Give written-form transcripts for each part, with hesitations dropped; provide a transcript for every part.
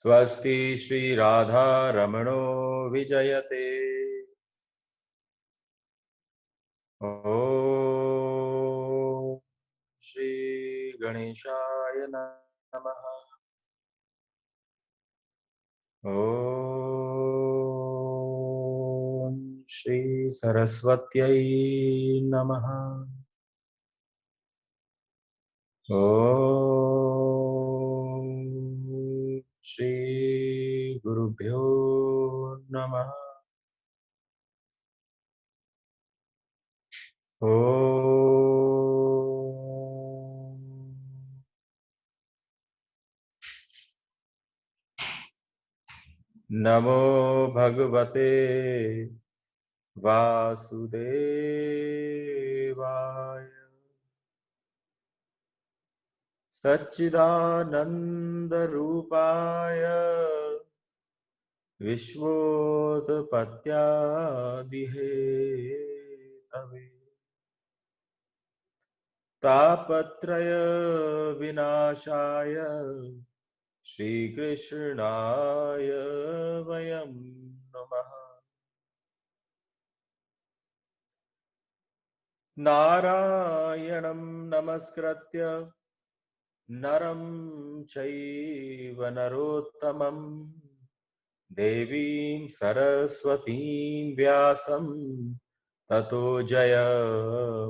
स्वस्ति श्री राधा रमणो विजयते। ओम श्री गणेशाय नमः। ओम श्री सरस्वत्यै नमः। ओम श्री गुरुभ्यो नमः। ओम नमो भगवते वासुदेवाय। सच्चिदानंद रूपाय विश्वोत्पत्त्यादिहेतवे तापत्रय विनाशाय श्रीकृष्णाय वयं नमः। नारायणं नमस्कृत्य नरं चैव नरोत्तमं देवीं सरस्वतीं व्यासं ततो जयमुदीरये।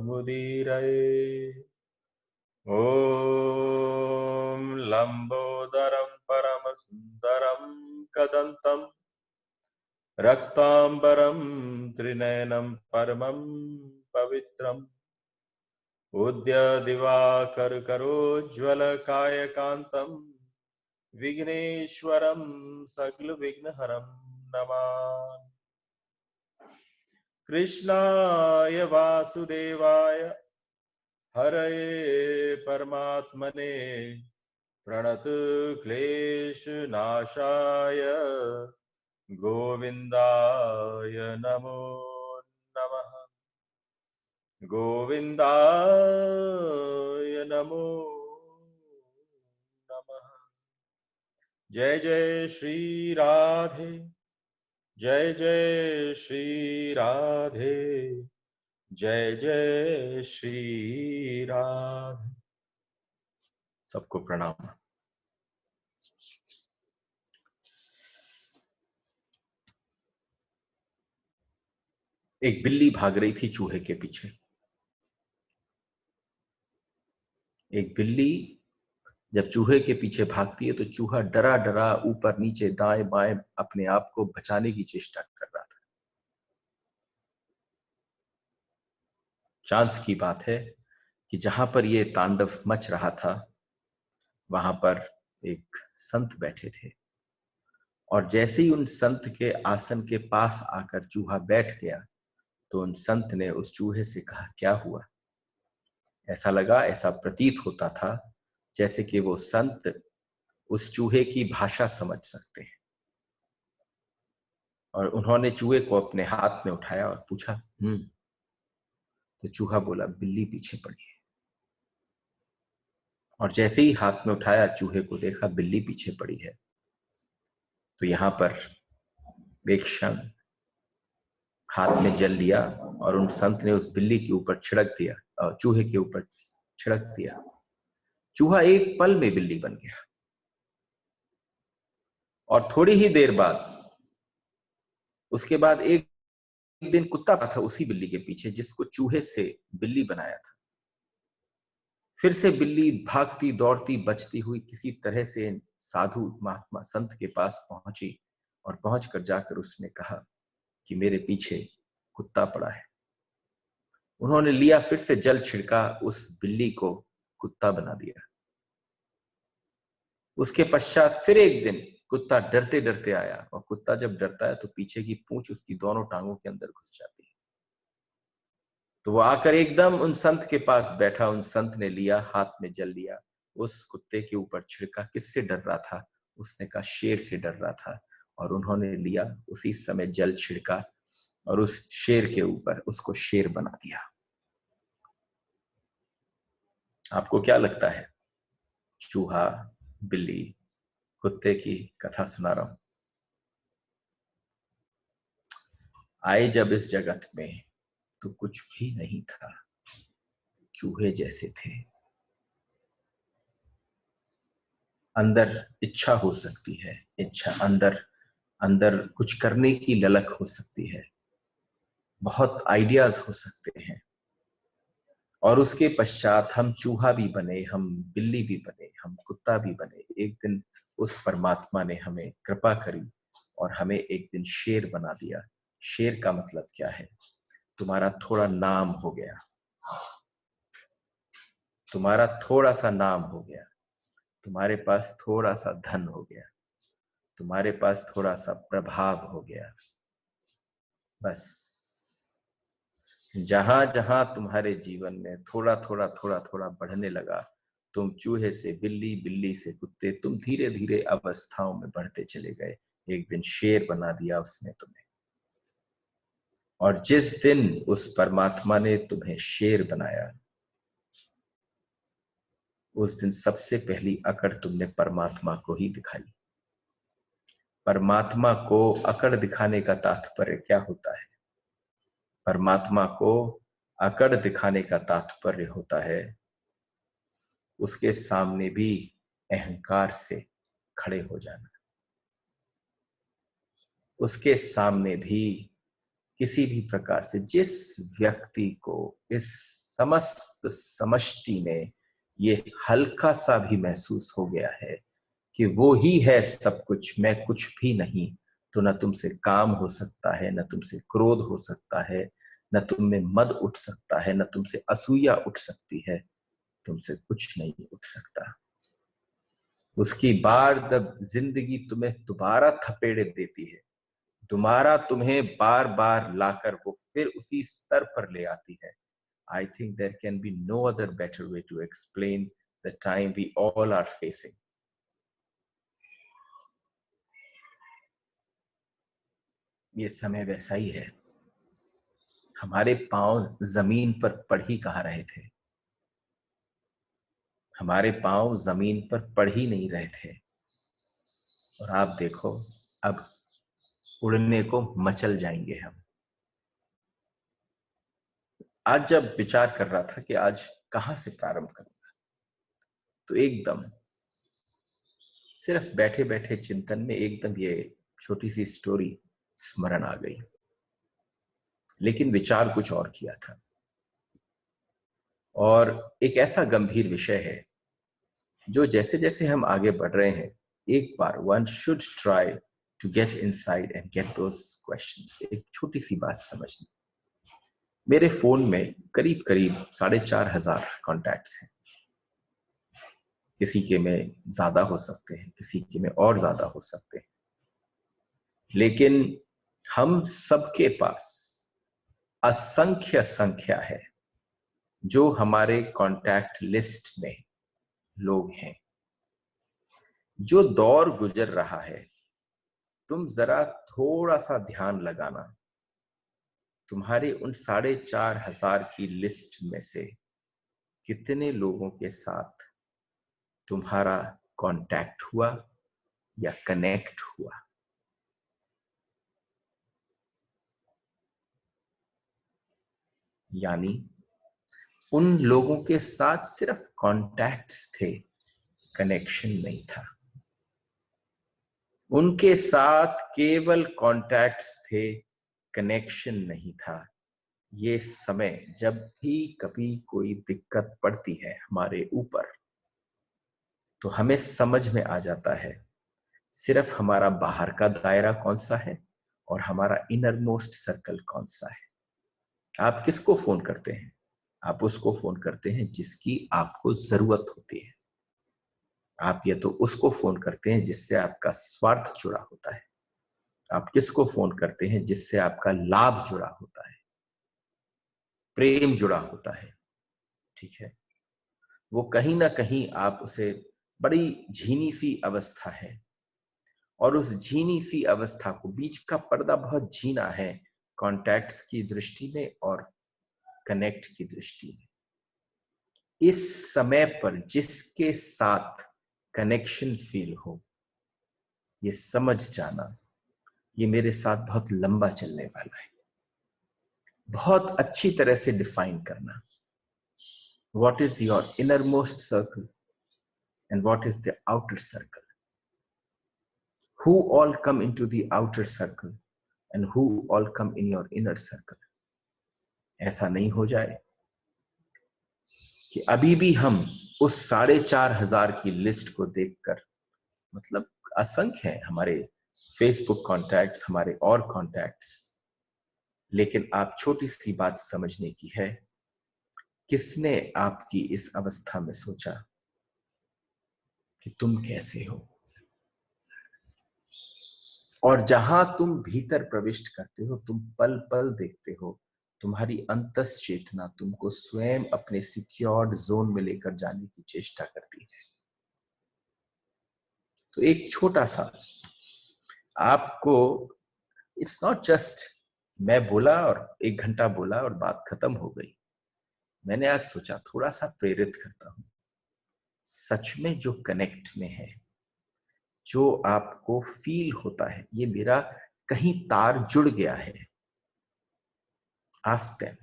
ॐ लम्बोदरं परमसुन्दरं कदन्तं रक्ताम्बरं त्रिनयनं परमं पवित्रम् उद्यदिवाकरकरोज्ज्वलकायकान्तं विघ्नेश्वरं सकलविघ्नहरं नमामि। कृष्णाय वासुदेवाय हरये परमात्मने प्रणतक्लेशनाशाय गोविन्दाय नमो नमः। गोविन्दाय नमो नमः। जय जय श्री राधे, जय जय श्री राधे, जय जय श्री राधे। सबको प्रणाम। एक बिल्ली भाग रही थी चूहे के पीछे। एक बिल्ली जब चूहे के पीछे भागती है तो चूहा डरा डरा ऊपर नीचे दाएं बाएं अपने आप को बचाने की चेष्टा कर रहा था। चांस की बात है कि जहां पर ये तांडव मच रहा था वहां पर एक संत बैठे थे, और जैसे ही उन संत के आसन के पास आकर चूहा बैठ गया तो उन संत ने उस चूहे से कहा, क्या हुआ? ऐसा लगा, ऐसा प्रतीत होता था जैसे कि वो संत उस चूहे की भाषा समझ सकते हैं। और उन्होंने चूहे को अपने हाथ में उठाया और पूछा, तो चूहा बोला, बिल्ली पीछे पड़ी है। और जैसे ही हाथ में उठाया, चूहे को देखा बिल्ली पीछे पड़ी है, तो यहां पर एक क्षण हाथ में जल लिया और उन संत ने उस बिल्ली के ऊपर छिड़क दिया, चूहे के ऊपर छिड़क दिया। चूहा एक पल में बिल्ली बन गया। और थोड़ी ही देर बाद उसके बाद एक दिन कुत्ता था उसी बिल्ली के पीछे जिसको चूहे से बिल्ली बनाया था। फिर से बिल्ली भागती दौड़ती बचती हुई किसी तरह से साधु महात्मा संत के पास पहुंची, और पहुंचकर जाकर उसने कहा कि मेरे पीछे कुत्ता पड़ा है। उन्होंने लिया, फिर से जल छिड़का, उस बिल्ली को कुत्ता बना दिया। उसके पश्चात फिर एक दिन कुत्ता डरते डरते आया, और कुत्ता जब डरता है तो पीछे की पूंछ उसकी दोनों टांगों के अंदर घुस जाती है। तो वो आकर एकदम उन संत के पास बैठा। उन संत ने लिया, हाथ में जल लिया, उस कुत्ते के ऊपर छिड़का। किससे डर रहा था? उसने कहा शेर से डर रहा था। और उन्होंने लिया, उसी समय जल छिड़का और उस शेर के ऊपर उसको शेर बना दिया। आपको क्या लगता है, चूहा, बिल्ली कुत्ते की कथा सुना रहा हूं। आए जब इस जगत में तो कुछ भी नहीं था, चूहे जैसे थे। अंदर इच्छा हो सकती है, इच्छा अंदर अंदर कुछ करने की ललक हो सकती है, बहुत आइडियाज हो सकते हैं, और उसके पश्चात हम चूहा भी बने, हम बिल्ली भी बने, हम कुत्ता भी बने। एक दिन उस परमात्मा ने हमें कृपा करी और हमें एक दिन शेर बना दिया। शेर का मतलब क्या है? तुम्हारा थोड़ा नाम हो गया, तुम्हारा थोड़ा सा नाम हो गया, तुम्हारे पास थोड़ा सा धन हो गया, तुम्हारे पास थोड़ा सा प्रभाव हो गया। बस जहां जहां तुम्हारे जीवन में थोड़ा थोड़ा थोड़ा थोड़ा बढ़ने लगा, तुम चूहे से बिल्ली, बिल्ली से कुत्ते, तुम धीरे धीरे अवस्थाओं में बढ़ते चले गए। एक दिन शेर बना दिया उसने तुम्हें। और जिस दिन उस परमात्मा ने तुम्हें शेर बनाया, उस दिन सबसे पहली अकड़ तुमने परमात्मा को ही दिखाई। परमात्मा को अकड़ दिखाने का तात्पर्य क्या होता है? परमात्मा को अकड़ दिखाने का तात्पर्य होता है उसके सामने भी अहंकार से खड़े हो जाना, उसके सामने भी किसी भी प्रकार से जिस व्यक्ति को इस समस्त समष्टि में ये हल्का सा भी महसूस हो गया है कि वो ही है सब कुछ, मैं कुछ भी नहीं, तो न तुमसे काम हो सकता है, न तुमसे क्रोध हो सकता है, न तुम में मद उठ सकता है, न तुमसे असूया उठ सकती है, तुमसे कुछ नहीं उठ सकता। उसकी बार जब जिंदगी तुम्हें दोबारा थपेड़े देती है, दोबारा तुम्हें बार बार लाकर वो फिर उसी स्तर पर ले आती है, I think there can be no other better way to explain the time we all are facing. ये समय वैसा ही है। हमारे पांव जमीन पर पड़ ही कहाँ रहे थे, हमारे पांव जमीन पर पड़ ही नहीं रहे थे, और आप देखो अब उड़ने को मचल जाएंगे हम। आज जब विचार कर रहा था कि आज कहां से प्रारंभ करूंगा, तो एकदम सिर्फ बैठे बैठे चिंतन में एकदम ये छोटी सी स्टोरी स्मरण आ गई, लेकिन विचार कुछ और किया था। और एक ऐसा गंभीर विषय है जो जैसे जैसे हम आगे बढ़ रहे हैं, एक बार one should try to get inside and get those questions. एक छोटी सी बात समझनी, मेरे फोन में करीब करीब 4,500 कॉन्टैक्ट्स हैं। किसी के में ज्यादा हो सकते हैं, किसी के में और ज्यादा हो सकते हैं, लेकिन हम सबके पास असंख्य संख्या है जो हमारे कॉन्टैक्ट लिस्ट में लोग हैं। जो दौर गुजर रहा है, तुम जरा थोड़ा सा ध्यान लगाना, तुम्हारे उन 4,500 की लिस्ट में से कितने लोगों के साथ तुम्हारा कांटेक्ट हुआ या कनेक्ट हुआ। यानी उन लोगों के साथ सिर्फ कॉन्टैक्ट्स थे, कनेक्शन नहीं था। उनके साथ केवल कॉन्टैक्ट्स थे, कनेक्शन नहीं था। ये समय जब भी कभी कोई दिक्कत पड़ती है हमारे ऊपर, तो हमें समझ में आ जाता है सिर्फ हमारा बाहर का दायरा कौन सा है और हमारा इनर मोस्ट सर्कल कौन सा है। आप किसको फोन करते हैं? आप उसको फोन करते हैं जिसकी आपको जरूरत होती है। आप या तो उसको फोन करते हैं जिससे आपका स्वार्थ जुड़ा होता है, आप किसको फोन करते हैं जिससे आपका लाभ जुड़ा होता है, प्रेम जुड़ा होता है। ठीक है, वो कहीं ना कहीं आप उसे, बड़ी झीनी सी अवस्था है, और उस झीनी सी अवस्था को, बीच का पर्दा बहुत झीना है कॉन्टैक्ट्स की दृष्टि में और कनेक्ट की दृष्टि में। इस समय पर जिसके साथ कनेक्शन फील हो, ये समझ जाना, ये मेरे साथ बहुत लंबा चलने वाला है। बहुत अच्छी तरह से डिफाइन करना, what is your inner most circle and what is the outer circle, who all come into the outer circle and who all come in your inner circle। ऐसा नहीं हो जाए कि अभी भी हम उस 4,500 की लिस्ट को देखकर, मतलब असंख्य हैं हमारे फेसबुक कॉन्टैक्ट्स, हमारे और कॉन्टैक्ट्स, लेकिन आप छोटी सी बात समझने की है, किसने आपकी इस अवस्था में सोचा कि तुम कैसे हो। और जहां तुम भीतर प्रविष्ट करते हो, तुम पल पल देखते हो, तुम्हारी अंतस चेतना तुमको स्वयं अपने सिक्योर्ड जोन में लेकर जाने की चेष्टा करती है। तो एक छोटा सा आपको, इट्स नॉट जस्ट मैं बोला और 1 घंटा बोला और बात खत्म हो गई। मैंने आज सोचा थोड़ा सा प्रेरित करता हूं, सच में जो कनेक्ट में है, जो आपको फील होता है, ये मेरा कहीं तार जुड़ गया है, ask them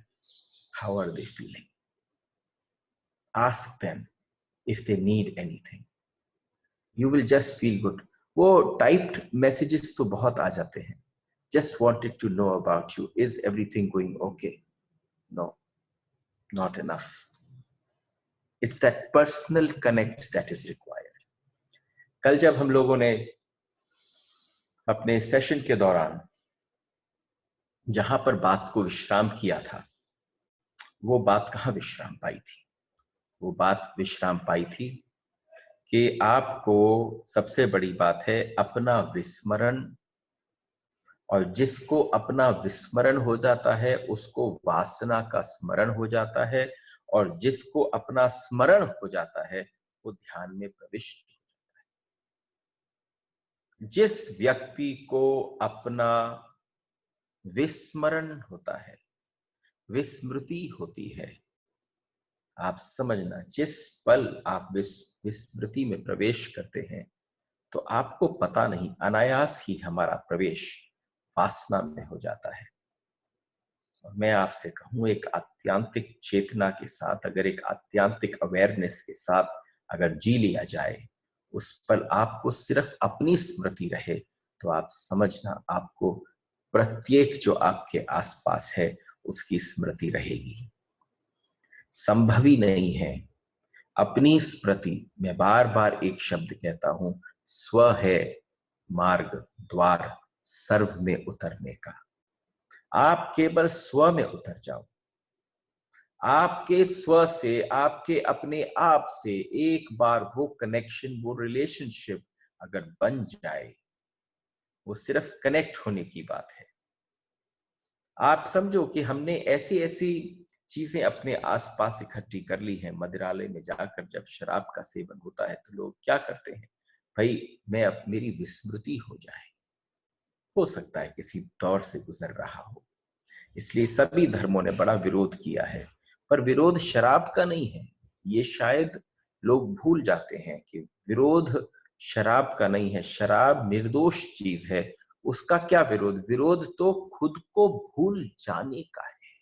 how are they feeling, ask them if they need anything, you will just feel good. वो टाइप्ड मैसेजेस तो बहुत आ जाते हैं, just wanted to know about you, is everything going okay? No, not enough. It's that personal connect that is required। कल जब हम लोगों ने अपने सेशन के दौरान जहां पर बात को विश्राम किया था, वो बात कहां विश्राम पाई थी? वो बात विश्राम पाई थी कि आपको सबसे बड़ी बात है अपना विस्मरण, और जिसको अपना विस्मरण हो जाता है उसको वासना का स्मरण हो जाता है, और जिसको अपना स्मरण हो जाता है वो ध्यान में प्रविष्ट हो जाता है। जिस व्यक्ति को अपना विस्मरण होता है, विस्मृति होती है, आप समझना, जिस पल आप विस्मृति में प्रवेश करते हैं तो आपको पता नहीं, अनायास ही हमारा प्रवेश वासना में हो जाता है। और मैं आपसे कहूं, एक आत्यांतिक चेतना के साथ, अगर एक आत्यांतिक अवेयरनेस के साथ अगर जी लिया जाए, उस पल आपको सिर्फ अपनी स्मृति रहे, तो आप समझना आपको प्रत्येक जो आपके आसपास है उसकी स्मृति रहेगी। संभव ही नहीं है अपनी स्मृति, मैं बार बार एक शब्द कहता हूं, स्व है मार्ग द्वार सर्व में उतरने का। आप केवल स्व में उतर जाओ, आपके स्व से, आपके अपने आप से एक बार वो कनेक्शन, वो रिलेशनशिप अगर बन जाए, वो सिर्फ कनेक्ट होने की बात है। आप समझो कि हमने ऐसी ऐसी चीजें अपने आसपास इकट्ठी कर ली हैं। मदिरालय में जाकर जब शराब का सेवन होता है तो लोग क्या करते हैं, भाई मैं अब मेरी विस्मृति हो जाए, हो सकता है किसी दौर से गुजर रहा हो, इसलिए सभी धर्मों ने बड़ा विरोध किया है। पर विरोध शराब का नहीं है, ये शायद लोग भूल जाते हैं कि विरोध शराब का नहीं है। शराब निर्दोष चीज है, उसका क्या विरोध? विरोध तो खुद को भूल जाने का है,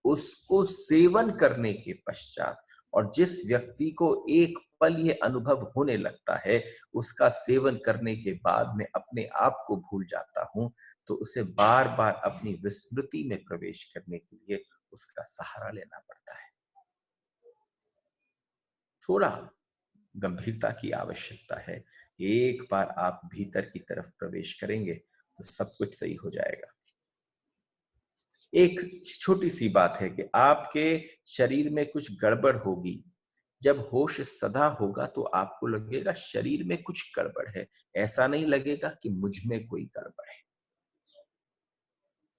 उसको सेवन करने के पश्चात। और जिस व्यक्ति को एक पल ये अनुभव होने लगता है, उसका सेवन करने के बाद में अपने आप को भूल जाता हूं, तो उसे बार बार अपनी विस्मृति में प्रवेश करने के लिए उसका सहारा लेना पड़ता है। थोड़ा गंभीरता की आवश्यकता है। एक बार आप भीतर की तरफ प्रवेश करेंगे तो सब कुछ सही हो जाएगा। एक छोटी सी बात है कि आपके शरीर में कुछ गड़बड़ होगी, जब होश सदा होगा तो आपको लगेगा शरीर में कुछ गड़बड़ है, ऐसा नहीं लगेगा कि मुझ में कोई गड़बड़ है।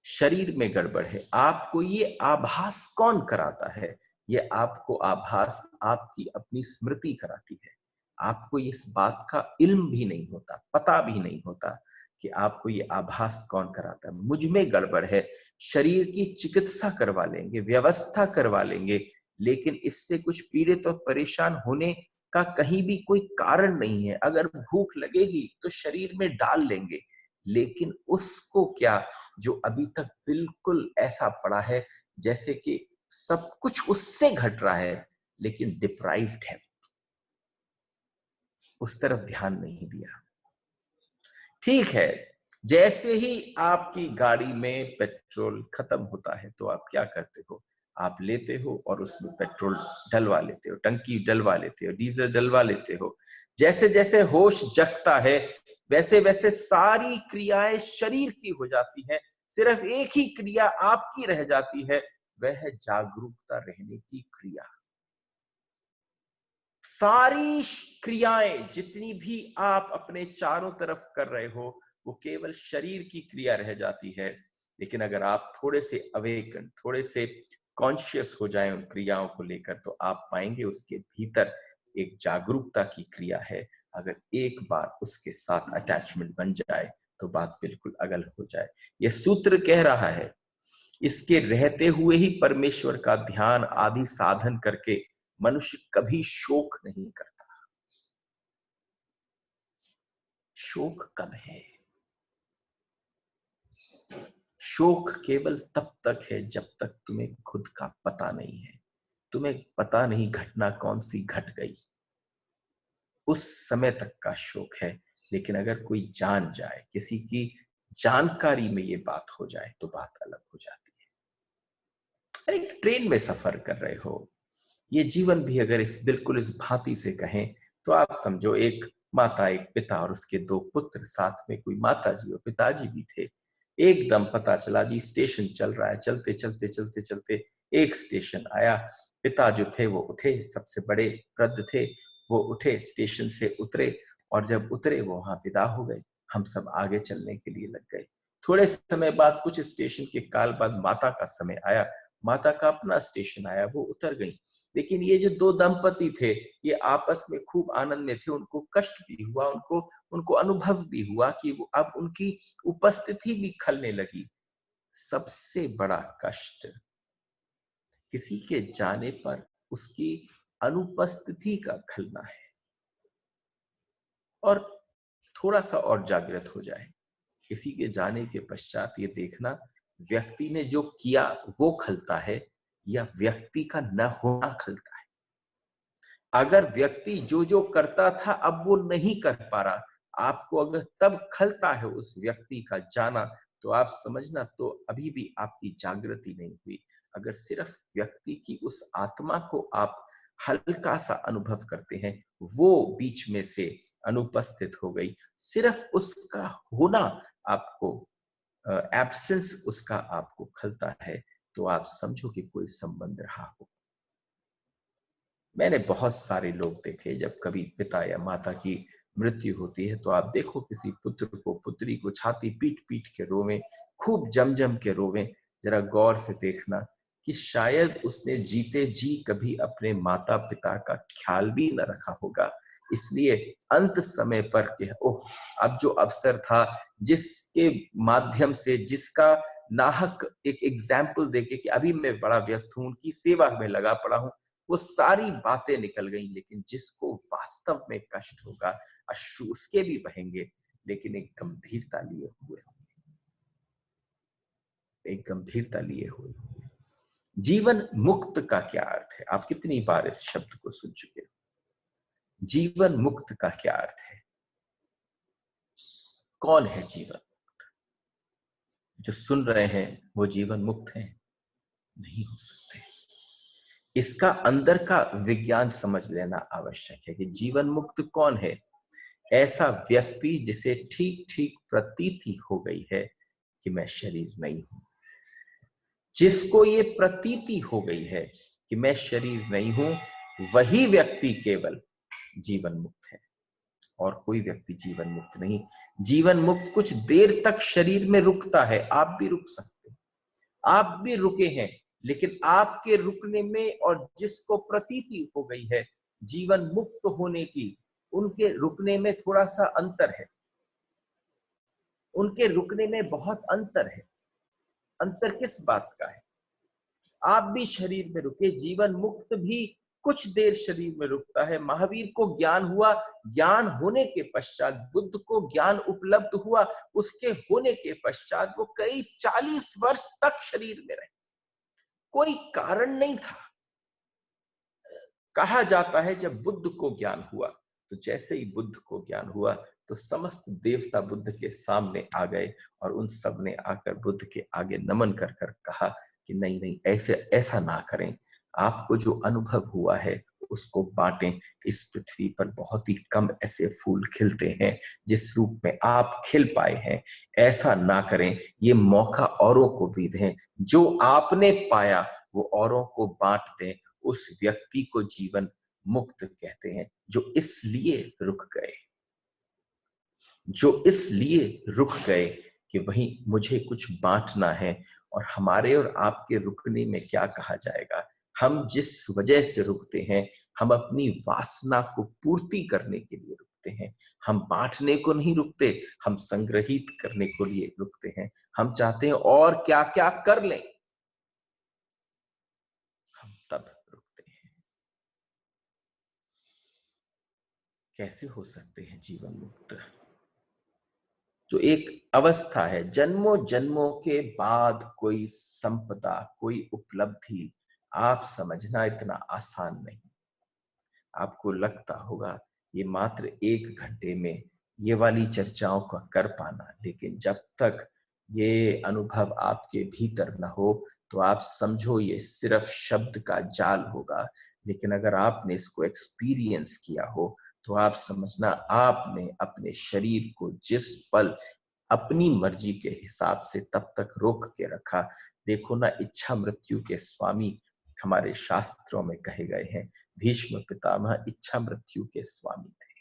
शरीर में गड़बड़ है, आपको ये आभास कौन कराता है? ये आपको आभास आपकी अपनी स्मृति कराती है। आपको इस बात का इल्म भी नहीं होता, पता भी नहीं होता कि आपको ये आभास कौन कराता है। मुझ में गड़बड़ है, शरीर की चिकित्सा करवा लेंगे, व्यवस्था करवा लेंगे, लेकिन इससे कुछ पीड़ित और परेशान होने का कहीं भी कोई कारण नहीं है। अगर भूख लगेगी तो शरीर में डाल लेंगे, लेकिन उसको क्या, जो अभी तक बिल्कुल ऐसा पड़ा है जैसे कि सब कुछ उससे घट रहा है लेकिन डिप्राइव्ड है, उस तरफ ध्यान नहीं दिया। ठीक है, जैसे ही आपकी गाड़ी में पेट्रोल खत्म होता है तो आप क्या करते हो, आप लेते हो और उसमें पेट्रोल डलवा लेते हो, टंकी डलवा लेते हो, डीजल डलवा लेते हो। जैसे जैसे होश जगता है वैसे वैसे सारी क्रियाएं शरीर की हो जाती हैं, सिर्फ एक ही क्रिया आपकी रह जाती है, वह है जागरूकता रहने की क्रिया। सारी क्रियाएं जितनी भी आप अपने चारों तरफ कर रहे हो वो केवल शरीर की क्रिया रह जाती है। लेकिन अगर आप थोड़े से अवेकन, थोड़े से कॉन्शियस हो जाएं उन क्रियाओं को लेकर, तो आप पाएंगे उसके भीतर एक जागरूकता की क्रिया है। अगर एक बार उसके साथ अटैचमेंट बन जाए तो बात बिल्कुल अलग हो जाए। यह सूत्र कह रहा है, इसके रहते हुए ही परमेश्वर का ध्यान आदि साधन करके मनुष्य कभी शोक नहीं करता। शोक कब है? शोक केवल तब तक है जब तक तुम्हें खुद का पता नहीं है, तुम्हें पता नहीं घटना कौन सी घट गई, उस समय तक का शोक है। लेकिन अगर कोई जान जाए, किसी की जानकारी में ये बात हो जाए तो बात अलग हो जाती है। एक ट्रेन में सफर कर रहे हो, ये जीवन भी अगर इस बिल्कुल इस भांति से कहें तो आप समझो, एक माता, एक पिता और उसके दो पुत्र, साथ में कोई माता जी और पिताजी भी थे। एकदम पता चला जी स्टेशन चल रहा है, चलते चलते चलते चलते एक स्टेशन आया। पिता जो थे वो उठे, सबसे बड़े वृद्ध थे, वो उठे, स्टेशन से उतरे, और जब उतरे वो वहां विदा हो गए। हम सब आगे चलने के लिए लग गए। थोड़े समय बाद, कुछ स्टेशन के काल बाद, माता का समय आया, माता का अपना स्टेशन आया, वो उतर गई। लेकिन ये जो दो दंपति थे, ये आपस में खूब आनंद में थे। उनको कष्ट भी हुआ, उनको उनको अनुभव भी हुआ कि वो अब उनकी उपस्थिति भी खलने लगी। सबसे बड़ा कष्ट किसी के जाने पर उसकी अनुपस्थिति का खलना है। और थोड़ा सा और जागृत हो जाए, किसी के जाने के पश्चात ये देखना, व्यक्ति ने जो किया वो खलता है या व्यक्ति का न होना खलता है। अगर व्यक्ति जो जो करता था अब वो नहीं कर पा रहा, आपको अगर तब खलता है उस व्यक्ति का जाना, तो आप समझना तो अभी भी आपकी जागृति नहीं हुई। अगर सिर्फ व्यक्ति की उस आत्मा को आप हल्का सा अनुभव करते हैं, वो बीच में से अनुपस्थित हो गई, सिर्फ उसका होना आपको, एब्सेंस उसका आपको खलता है, तो आप समझो कि कोई संबंध रहा हो। मैंने बहुत सारे लोग देखे, जब कभी पिता या माता की मृत्यु होती है तो आप देखो किसी पुत्र को, पुत्री को छाती पीट पीट के रोवे, खूब जम जम के रोवे। जरा गौर से देखना कि शायद उसने जीते जी कभी अपने माता पिता का ख्याल भी न रखा होगा। इसलिए अंत समय पर कि ओह, अब जो अवसर था, जिसके माध्यम से, जिसका नाहक एक एग्जाम्पल देके कि अभी मैं बड़ा व्यस्त हूं, उनकी सेवा में लगा पड़ा हूं, वो सारी बातें निकल गई। लेकिन जिसको वास्तव में कष्ट होगा, अश्रु उसके भी बहेंगे, लेकिन एक गंभीरता लिए हुए, एक गंभीरता लिए हुए। जीवन मुक्त का क्या अर्थ है? आप कितनी बार इस शब्द को सुन चुके हो? जीवन मुक्त का क्या अर्थ है? कौन है जीवन? जो सुन रहे हैं वो जीवन मुक्त हैं? नहीं हो सकते। इसका अंदर का विज्ञान समझ लेना आवश्यक है कि जीवन मुक्त कौन है। ऐसा व्यक्ति जिसे ठीक ठीक प्रतीति हो गई है कि मैं शरीर नहीं हूं। जिसको ये प्रतीति हो गई है कि मैं शरीर नहीं हूं, वही व्यक्ति केवल जीवन मुक्त है, और कोई व्यक्ति जीवन मुक्त नहीं। जीवन मुक्त कुछ देर तक शरीर में रुकता है, आप भी रुक सकते हैं, आप भी रुके हैं, लेकिन आपके रुकने में और जिसको प्रतीति हो गई है जीवन मुक्त होने की, उनके रुकने में थोड़ा सा अंतर है। उनके रुकने में बहुत अंतर है। अंतर किस बात का है? आप भी शरीर में रुके, जीवन मुक्त भी कुछ देर शरीर में रुकता है। महावीर को ज्ञान हुआ, ज्ञान होने के पश्चात बुद्ध को ज्ञान उपलब्ध हुआ, उसके होने के पश्चात वो कई 40 वर्ष तक शरीर में रहे। कोई कारण नहीं था। कहा जाता है जब बुद्ध को ज्ञान हुआ तो जैसे ही बुद्ध को ज्ञान हुआ तो समस्त देवता बुद्ध के सामने आ गए और उन सब ने आकर बुद्ध के आगे नमन कर कर कहा कि नहीं नहीं, ऐसे ऐसा ना करें। आपको जो अनुभव हुआ है उसको बांटें। इस पृथ्वी पर बहुत ही कम ऐसे फूल खिलते हैं जिस रूप में आप खिल पाए हैं। ऐसा ना करें, ये मौका औरों को भी दें। जो आपने पाया वो औरों को बांट दें। उस व्यक्ति को जीवन मुक्त कहते हैं जो इसलिए रुक गए, जो इसलिए रुक गए कि वहीं मुझे कुछ बांटना है। और हमारे और आपके रुकने में क्या कहा जाएगा? हम जिस वजह से रुकते हैं, हम अपनी वासना को पूर्ति करने के लिए रुकते हैं। हम बांटने को नहीं रुकते, हम संग्रहित करने को लिए रुकते हैं। हम चाहते हैं और क्या क्या कर लें, हम तब रुकते हैं। कैसे हो सकते हैं जीवन मुक्त? तो एक अवस्था है, जन्मों जन्मों के बाद कोई संपदा, कोई उपलब्धि आप समझना इतना आसान नहीं। आपको लगता होगा ये मात्र 1 घंटे में ये वाली चर्चाओं का कर पाना, लेकिन जब तक ये अनुभव आपके भीतर न हो तो आप समझो ये सिर्फ शब्द का जाल होगा। लेकिन अगर आपने इसको एक्सपीरियंस किया हो तो आप समझना आपने अपने शरीर को जिस पल अपनी मर्जी के हिसाब से तब तक रोक के रखा। देखो ना, इच्छा मृत्यु के स्वामी हमारे शास्त्रों में कहे गए हैं। भीष्म पितामह इच्छा मृत्यु के स्वामी थे।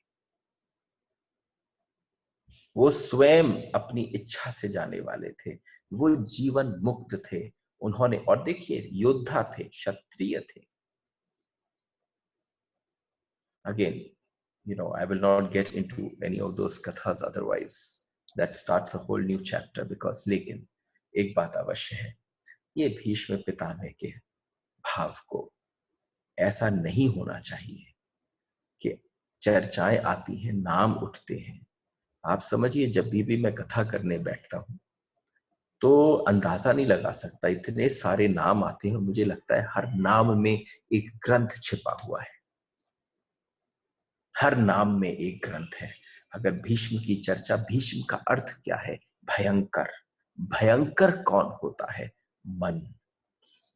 वो स्वयं अपनी इच्छा से जाने वाले थे। वो जीवन मुक्त थे। उन्होंने, और देखिए, योद्धा थे, क्षत्रिय थे। Again, I will not get into any of those kathas, otherwise that starts a whole new chapter. Because लेकिन एक बात अवश्य है, ये भीष्म पितामह के भाव को ऐसा नहीं होना चाहिए कि चर्चाएं आती हैं, नाम उठते हैं। आप समझिए, जब भी मैं कथा करने बैठता हूं तो अंदाजा नहीं लगा सकता, इतने सारे नाम आते हैं और मुझे लगता है हर नाम में एक ग्रंथ छिपा हुआ है। हर नाम में एक ग्रंथ है। अगर भीष्म की चर्चा, भीष्म का अर्थ क्या है? भयंकर। भयंकर कौन होता है? मन।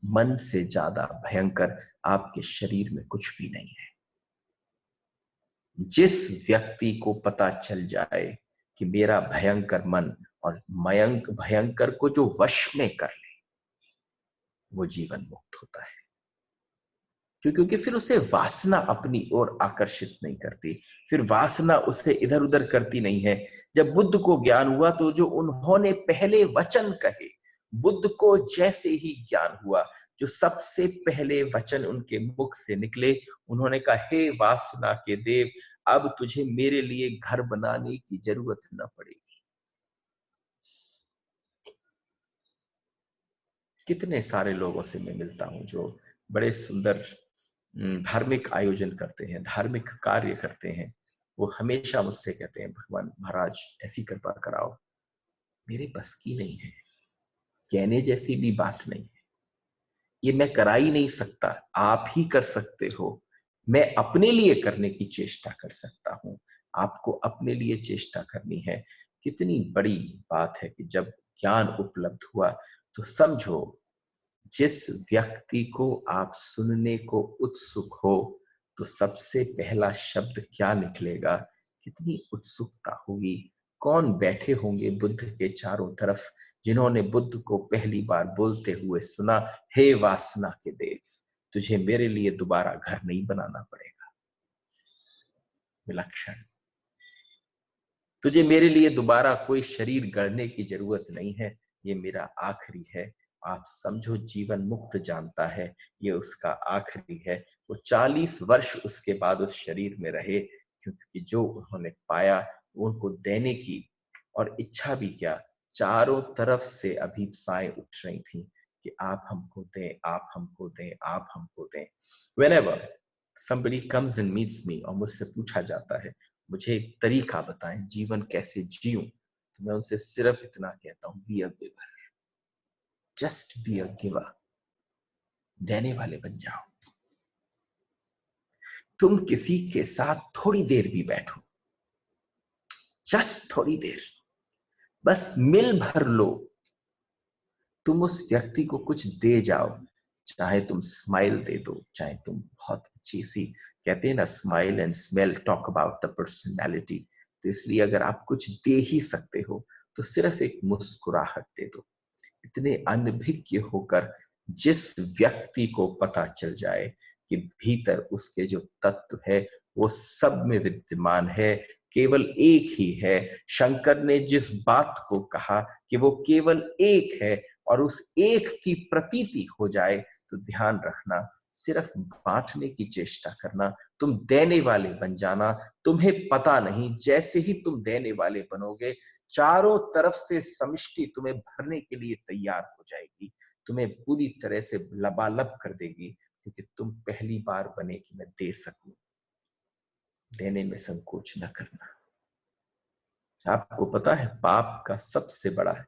मन से ज्यादा भयंकर आपके शरीर में कुछ भी नहीं है। जिस व्यक्ति को पता चल जाए कि मेरा भयंकर मन, और मयंक भयंकर को जो वश में कर ले, वो जीवन मुक्त होता है। क्योंकि फिर उसे वासना अपनी ओर आकर्षित नहीं करती, फिर वासना उसे इधर उधर करती नहीं है। जब बुद्ध को ज्ञान हुआ तो जो उन्होंने पहले वचन कहे, बुद्ध को जैसे ही ज्ञान हुआ, जो सबसे पहले वचन उनके मुख से निकले, उन्होंने कहा, हे वासना के देव, अब तुझे मेरे लिए घर बनाने की जरूरत न पड़ेगी। कितने सारे लोगों से मैं मिलता हूं जो बड़े सुंदर धार्मिक आयोजन करते हैं, धार्मिक कार्य करते हैं। वो हमेशा मुझसे कहते हैं, भगवान महाराज ऐसी कृपा कराओ। मेरे बस की नहीं है, कहने जैसी भी बात नहीं है। ये मैं करा ही नहीं सकता, आप ही कर सकते हो। मैं अपने लिए करने की चेष्टा कर सकता हूं, आपको अपने लिए चेष्टा करनी है। कितनी बड़ी बात है कि जब ज्ञान उपलब्ध हुआ तो समझो, जिस व्यक्ति को आप सुनने को उत्सुक हो तो सबसे पहला शब्द क्या निकलेगा? कितनी उत्सुकता होगी। कौन बैठे होंगे बुद्ध के चारों तरफ जिन्होंने बुद्ध को पहली बार बोलते हुए सुना, हे वासना के देव, तुझे मेरे लिए दोबारा घर नहीं बनाना पड़ेगा। विलक्षण। तुझे मेरे लिए दोबारा कोई शरीर गढ़ने की जरूरत नहीं है, ये मेरा आखिरी है। आप समझो, जीवन मुक्त जानता है ये उसका आखिरी है। वो 40 वर्ष उसके बाद उस शरीर में रहे, क्योंकि जो उन्होंने पाया उनको देने की और इच्छा भी क्या, चारों तरफ से अभिप्साएं उठ रही थी कि आप हमको दें, आप हमको दें, आप हमको दें। Whenever somebody comes and meets me और मुझसे पूछा जाता है मुझे एक तरीका बताएं जीवन कैसे जीऊं, तो मैं उनसे सिर्फ इतना कहता हूं, be a giver, just be a giver, देने वाले बन जाओ। तुम किसी के साथ थोड़ी देर भी बैठो, जस्ट थोड़ी देर, बस मिल भर लो, तुम उस व्यक्ति को कुछ दे जाओ, चाहे तुम स्माइल दे दो, चाहे तुम बहुत अच्छी सी, कहते हैं ना smile and smell talk about the personality, तो इसलिए अगर आप कुछ दे ही सकते हो तो सिर्फ एक मुस्कुराहट दे दो। इतने अनभिज्ञ होकर जिस व्यक्ति को पता चल जाए कि भीतर उसके जो तत्व है वो सब में विद्यमान है, केवल एक ही है। शंकर ने जिस बात को कहा कि वो केवल एक है और उस एक की प्रतीति हो जाए, तो ध्यान रखना, सिर्फ बांटने की चेष्टा करना, तुम देने वाले बन जाना। तुम्हें पता नहीं, जैसे ही तुम देने वाले बनोगे, चारों तरफ से समिष्टि तुम्हें भरने के लिए तैयार हो जाएगी, तुम्हें पूरी तरह से लबालब कर देगी, क्योंकि तुम पहली बार बने कि मैं दे सकूं। देने में संकोच न करना। आपको पता है पाप का सबसे बड़ा है,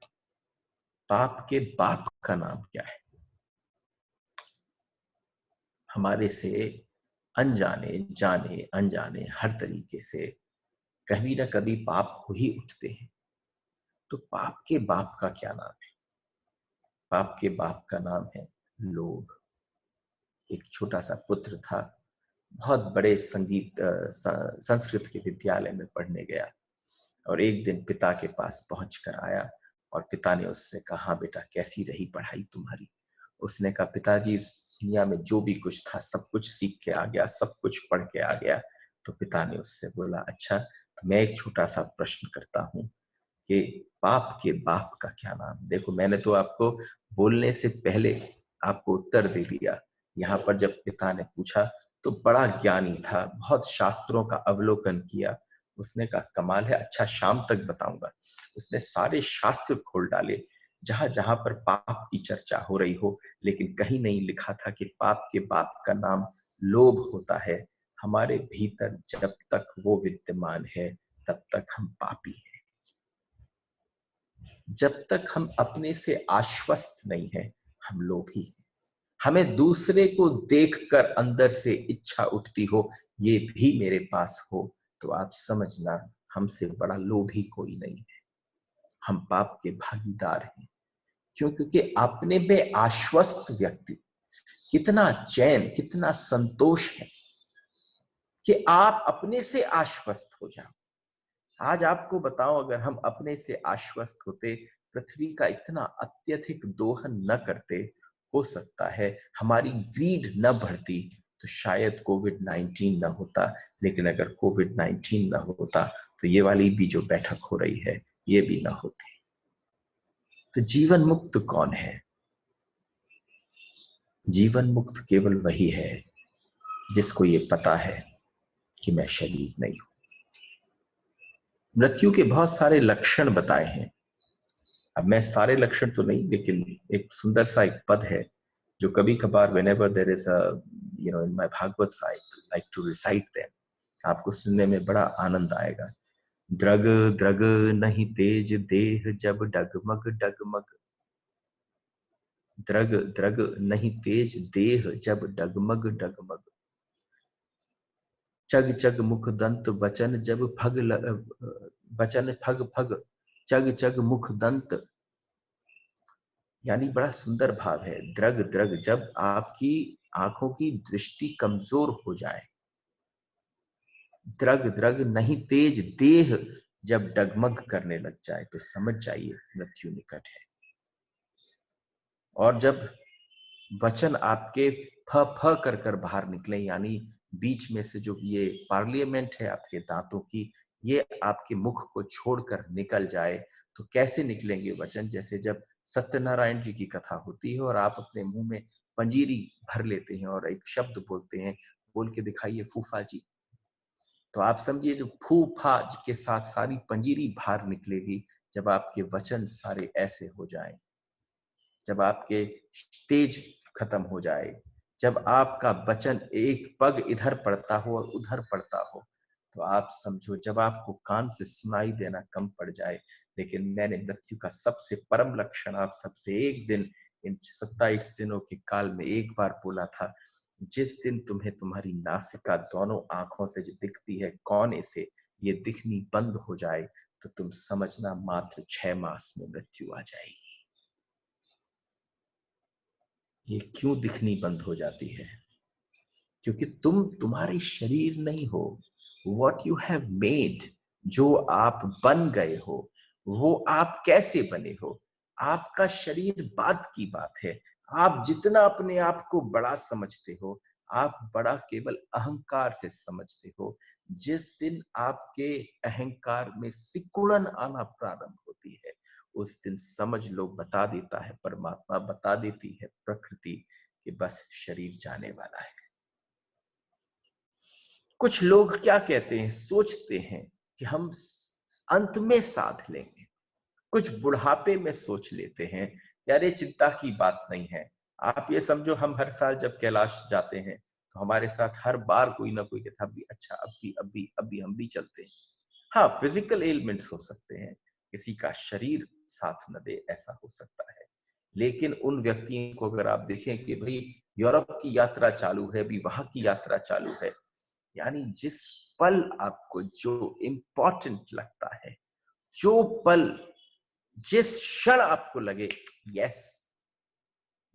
पाप के बाप का नाम क्या है? हमारे से अनजाने जाने अनजाने हर तरीके से कभी ना कभी पाप हो ही उठते हैं। तो पाप के बाप का क्या नाम है? पाप के बाप का नाम है लोभ। एक छोटा सा पुत्र था, बहुत बड़े संस्कृत के विद्यालय में पढ़ने गया और एक दिन पिता के पास पहुंचकर आया और पिता ने उससे कहा, हाँ बेटा कैसी रही पढ़ाई तुम्हारी? उसने कहा, पिताजी इस दुनिया में जो भी कुछ था सब कुछ सीख के आ गया, सब कुछ पढ़ के आ गया। तो पिता ने उससे बोला, अच्छा तो मैं एक छोटा सा प्रश्न करता हूँ कि पाप के बाप का क्या नाम? देखो मैंने तो आपको बोलने से पहले आपको उत्तर दे दिया। यहाँ पर जब पिता ने पूछा तो बड़ा ज्ञानी था, बहुत शास्त्रों का अवलोकन किया। उसने कहा कमाल है, अच्छा शाम तक बताऊंगा। उसने सारे शास्त्र खोल डाले, जहां जहां पर पाप की चर्चा हो रही हो, लेकिन कहीं नहीं लिखा था कि पाप के बाप का नाम लोभ होता है। हमारे भीतर जब तक वो विद्यमान है तब तक हम पापी हैं। जब तक हम अपने से आश्वस्त नहीं है हम लोभी हैं। हमें दूसरे को देखकर अंदर से इच्छा उठती हो ये भी मेरे पास हो, तो आप समझना हमसे बड़ा लोभी कोई नहीं है। हम पाप के भागीदार हैं। क्यों? क्योंकि अपने में आश्वस्त व्यक्ति कितना चैन, कितना संतोष है कि आप अपने से आश्वस्त हो जाओ। आज आपको बताओ, अगर हम अपने से आश्वस्त होते, पृथ्वी का इतना अत्यधिक दोहन न करते, हो सकता है हमारी ग्रीड न बढ़ती, तो शायद कोविड-19 न होता। लेकिन अगर कोविड-19 न होता तो ये वाली भी जो बैठक हो रही है ये भी न होती। तो जीवन मुक्त कौन है? जीवन मुक्त केवल वही है जिसको ये पता है कि मैं शरीर नहीं हूं। मृत्यु के बहुत सारे लक्षण बताए हैं। अब मैं सारे लक्षण तो नहीं, लेकिन एक सुंदर सा एक पद है जो कभी कभार whenever there is a in my Bhagavad site, like to recite them, आपको सुनने में बड़ा आनंद आएगा। द्रग द्रग नहीं तेज देह जब डगमग डगमग, द्रग द्रग नहीं तेज देह जब डगमग डगमग, चग चग मुख दंत वचन जब वचन फग फग, चग चग मुख दंत। यानी बड़ा सुंदर भाव है। द्रग द्रग, जब आपकी आंखों की दृष्टि कमजोर हो जाए, द्रग द्रग नहीं तेज देह जब डगमग करने लग जाए, तो समझ जाइए मृत्यु निकट है। और जब वचन आपके फ फ कर कर बाहर निकले, यानी बीच में से जो ये पार्लियामेंट है आपके दांतों की, ये आपके मुख को छोड़कर निकल जाए, तो कैसे निकलेंगे वचन? जैसे जब सत्यनारायण जी की कथा होती है और आप अपने मुंह में पंजीरी भर लेते हैं और एक शब्द बोलते हैं, बोल के दिखाइए फूफा जी, तो आप समझिए जो फूफा के साथ सारी पंजीरी बाहर निकलेगी जब आपके वचन सारे ऐसे हो जाएं, जब आपके तेज खत्म हो जाए, जब आपका वचन एक पग इधर पड़ता हो और उधर पड़ता हो, तो आप समझो जब आपको कान से सुनाई देना कम पड़ जाए। लेकिन मैंने मृत्यु का सबसे परम लक्षण आप सबसे एक दिन इन 27 दिनों के काल में एक बार बोला था, जिस दिन तुम्हें तुम्हारी नासिका दोनों आंखों से जो दिखती है कोने से ये दिखनी बंद हो जाए, तो तुम समझना मात्र 6 मास में मृत्यु आ जाएगी। ये क्यों दिखनी बंद हो जाती है? क्योंकि तुम तुम्हारे शरीर नहीं हो। वॉट यू हैव मेड, जो आप बन गए हो, वो आप कैसे बने हो, आपका शरीर बात की बात है। आप जितना अपने आप को बड़ा समझते हो, आप बड़ा केवल अहंकार से समझते हो। जिस दिन आपके अहंकार में सिकुड़न आना प्रारंभ होती है, उस दिन समझ लो बता देता है परमात्मा, बता देती है प्रकृति कि बस शरीर जाने वाला है। कुछ लोग क्या कहते हैं, सोचते हैं कि हम अंत में साध लेंगे। कुछ बुढ़ापे में सोच लेते हैं, यार ये चिंता की बात नहीं है। आप ये समझो हम हर साल जब कैलाश जाते हैं तो हमारे साथ हर बार कोई ना कोई कहता भी अच्छा अब भी हम भी चलते हैं। हाँ, फिजिकल एलिमेंट्स हो सकते हैं, किसी का शरीर साथ न दे ऐसा हो सकता है। लेकिन उन व्यक्तियों को अगर आप देखें कि भाई यूरोप की यात्रा चालू है, अभी वहां की यात्रा चालू है, यानी जिस पल आपको जो इंपॉर्टेंट लगता है, जो पल जिस क्षण आपको लगे यस,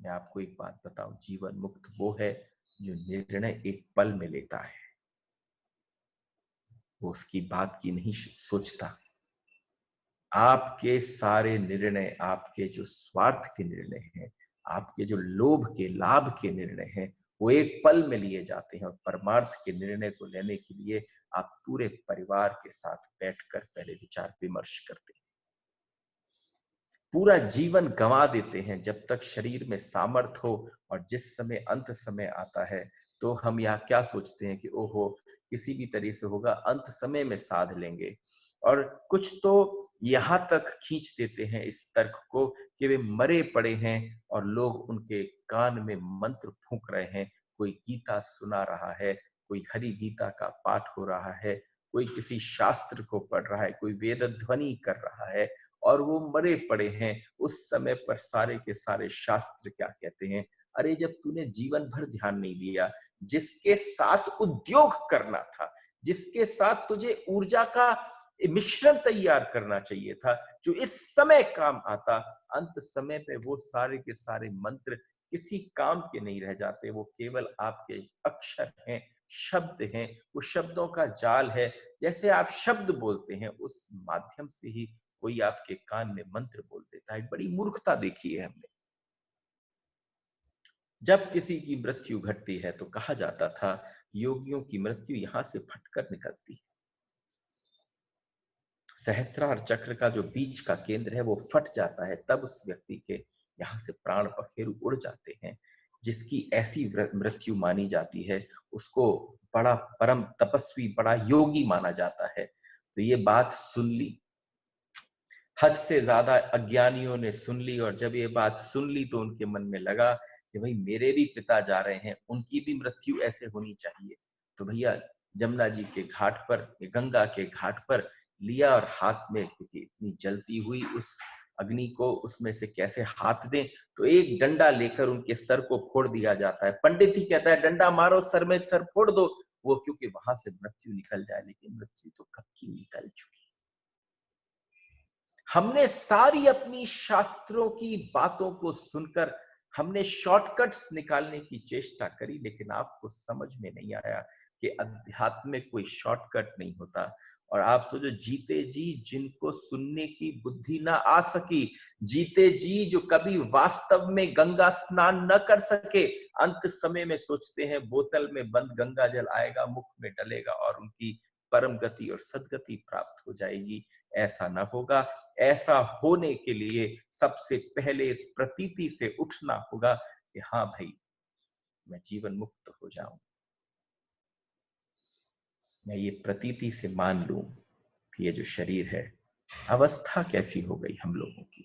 मैं आपको एक बात बताऊं, जीवन मुक्त वो है जो निर्णय एक पल में लेता है। वो उसकी बात की नहीं सोचता। आपके सारे निर्णय, आपके जो स्वार्थ के निर्णय हैं, आपके जो लोभ के लाभ के निर्णय हैं, वो एक पल में लिए जाते हैं। और परमार्थ के निर्णय को लेने के लिए आप पूरे परिवार के साथ बैठकर पहले विचार विमर्श करते हैं। पूरा जीवन गंवा देते हैं जब तक शरीर में सामर्थ हो, और जिस समय अंत समय आता है तो हम यहाँ क्या सोचते हैं कि ओहो किसी भी तरह से होगा, अंत समय में साध लेंगे। और कुछ तो यहाँ तक खींच देते हैं इस तर्क को कि वे मरे पड़े हैं और लोग उनके कान में मंत्र फूंक रहे हैं। कोई गीता सुना रहा है, कोई हरि गीता का पाठ हो रहा है, कोई किसी शास्त्र को पढ़ रहा है, कोई वेद ध्वनि कर रहा है, और वो मरे पड़े हैं। उस समय पर सारे के सारे शास्त्र क्या कहते हैं, अरे जब तूने जीवन भर ध्यान नहीं दिया, जिसके साथ उद्योग करना था, जिसके साथ तुझे ऊर्जा का मिश्रण तैयार करना चाहिए था, जो इस समय काम आता, अंत समय पे वो सारे के सारे मंत्र किसी काम के नहीं रह जाते। वो केवल आपके अक्षर हैं, शब्द हैं, वो शब्दों का जाल है। जैसे आप शब्द बोलते हैं, उस माध्यम से ही कोई आपके कान में मंत्र बोल देता है। बड़ी मूर्खता देखी है हमने। जब किसी की मृत्यु घटती है तो कहा जाता था योगियों की मृत्यु यहां से फटकर निकलती है। सहस्रार चक्र का जो बीच का केंद्र है वो फट जाता है, तब उस व्यक्ति के यहाँ से प्राण पखेरु उड़ जाते हैं। जिसकी ऐसी मृत्यु मानी जाती है उसको बड़ा परम तपस्वी, बड़ा योगी माना जाता है। तो ये बात सुन ली, हद से ज्यादा अज्ञानियों ने सुन ली, और जब ये बात सुन ली तो उनके मन में लगा कि भाई मेरे भी पिता जा रहे हैं, उनकी भी मृत्यु ऐसे होनी चाहिए। तो भैया जमुना जी के घाट पर, गंगा के घाट पर लिया, और हाथ में, क्योंकि इतनी जलती हुई उस अग्नि को उसमें से कैसे हाथ दें, तो एक डंडा लेकर उनके सर को फोड़ दिया जाता है। पंडित ही कहता है डंडा मारो, सर में सर फोड़ दो, वो क्योंकि वहां से मृत्यु निकल जाए। लेकिन मृत्यु तो कब की निकल चुकी। हमने सारी अपनी शास्त्रों की बातों को सुनकर हमने शॉर्टकट्स निकालने की चेष्टा करी, लेकिन आपको समझ में नहीं आया कि अध्यात्म में कोई शॉर्टकट नहीं होता। और आप सोचो, जीते जी जिनको सुनने की बुद्धि ना आ सकी, जीते जी जो कभी वास्तव में गंगा स्नान न कर सके, अंत समय में सोचते हैं बोतल में बंद गंगा जल आएगा, मुख में डलेगा और उनकी परम गति और सदगति प्राप्त हो जाएगी। ऐसा ना होगा। ऐसा होने के लिए सबसे पहले इस प्रतीति से उठना होगा कि हाँ भाई, मैं जीवन मुक्त हो जाऊं। मैं ये प्रतीति से मान लूं कि ये जो शरीर है, अवस्था कैसी हो गई हम लोगों की।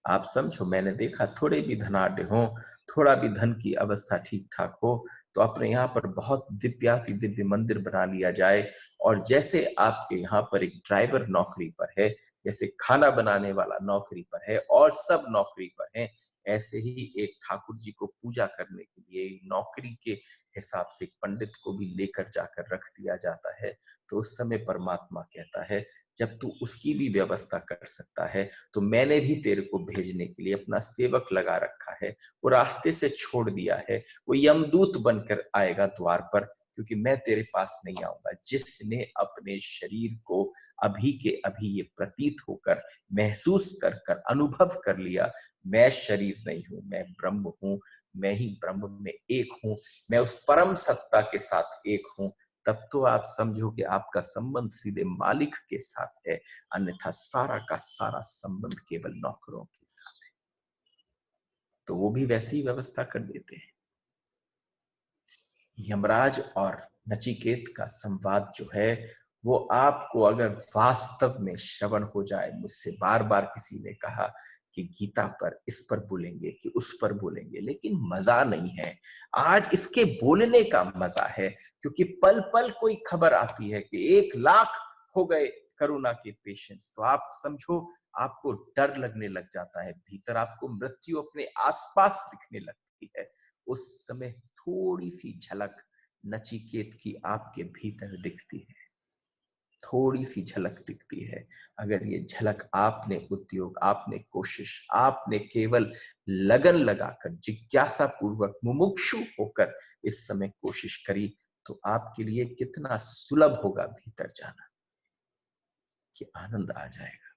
आप समझो, मैंने देखा थोड़े भी धनाढ्य हों थोड़ा भी धन की अवस्था ठीक ठाक हो तो अपने यहाँ पर बहुत दिव्याति दिव्य मंदिर बना लिया जाए। और जैसे आपके यहाँ पर एक ड्राइवर नौकरी पर है, जैसे खाना बनाने वाला नौकरी पर है और सब नौकरी पर है, ऐसे ही एक ठाकुर जी को पूजा करने के लिए नौकरी के हिसाब से पंडित को भी लेकर जाकर रख दिया जाता है। तो उस समय परमात्मा कहता है, जब तू उसकी भी व्यवस्था कर सकता है तो मैंने भी तेरे को भेजने के लिए अपना सेवक लगा रखा है। वो रास्ते से छोड़ दिया है, वो यमदूत बनकर आएगा द्वार पर, क्योंकि मैं तेरे पास नहीं आऊंगा। जिसने अपने शरीर को अभी के अभी ये प्रतीत होकर, महसूस कर कर, अनुभव कर लिया, मैं शरीर नहीं हूं, मैं ब्रह्म हूं, मैं ही ब्रह्म में एक हूं, मैं उस परम सत्ता के साथ एक हूं, तब तो आप समझो कि आपका संबंध सीधे मालिक के साथ है, अन्यथा सारा का सारा संबंध केवल नौकरों के साथ है। तो वो भी वैसी ही व्यवस्था कर देते हैं। यमराज और नचिकेत का संवाद जो है वो आपको अगर वास्तव में श्रवण हो जाए, मुझसे बार बार किसी ने कहा कि गीता पर इस पर बोलेंगे कि उस पर बोलेंगे, लेकिन मजा नहीं है। आज इसके बोलने का मजा है, क्योंकि पल पल कोई खबर आती है कि 1 लाख हो गए कोरोना के पेशेंट्स, तो आप समझो आपको डर लगने लग जाता है, भीतर आपको मृत्यु अपने आसपास दिखने लगती है। उस समय थोड़ी सी झलक नचिकेत की आपके भीतर दिखती है, थोड़ी सी झलक दिखती है। अगर ये झलक आपने उद्योग, आपने कोशिश, आपने केवल लगन लगाकर, जिज्ञासा पूर्वक, मुमुक्षु होकर इस समय कोशिश करी, तो आपके लिए कितना सुलभ होगा भीतर जाना, कि आनंद आ जाएगा।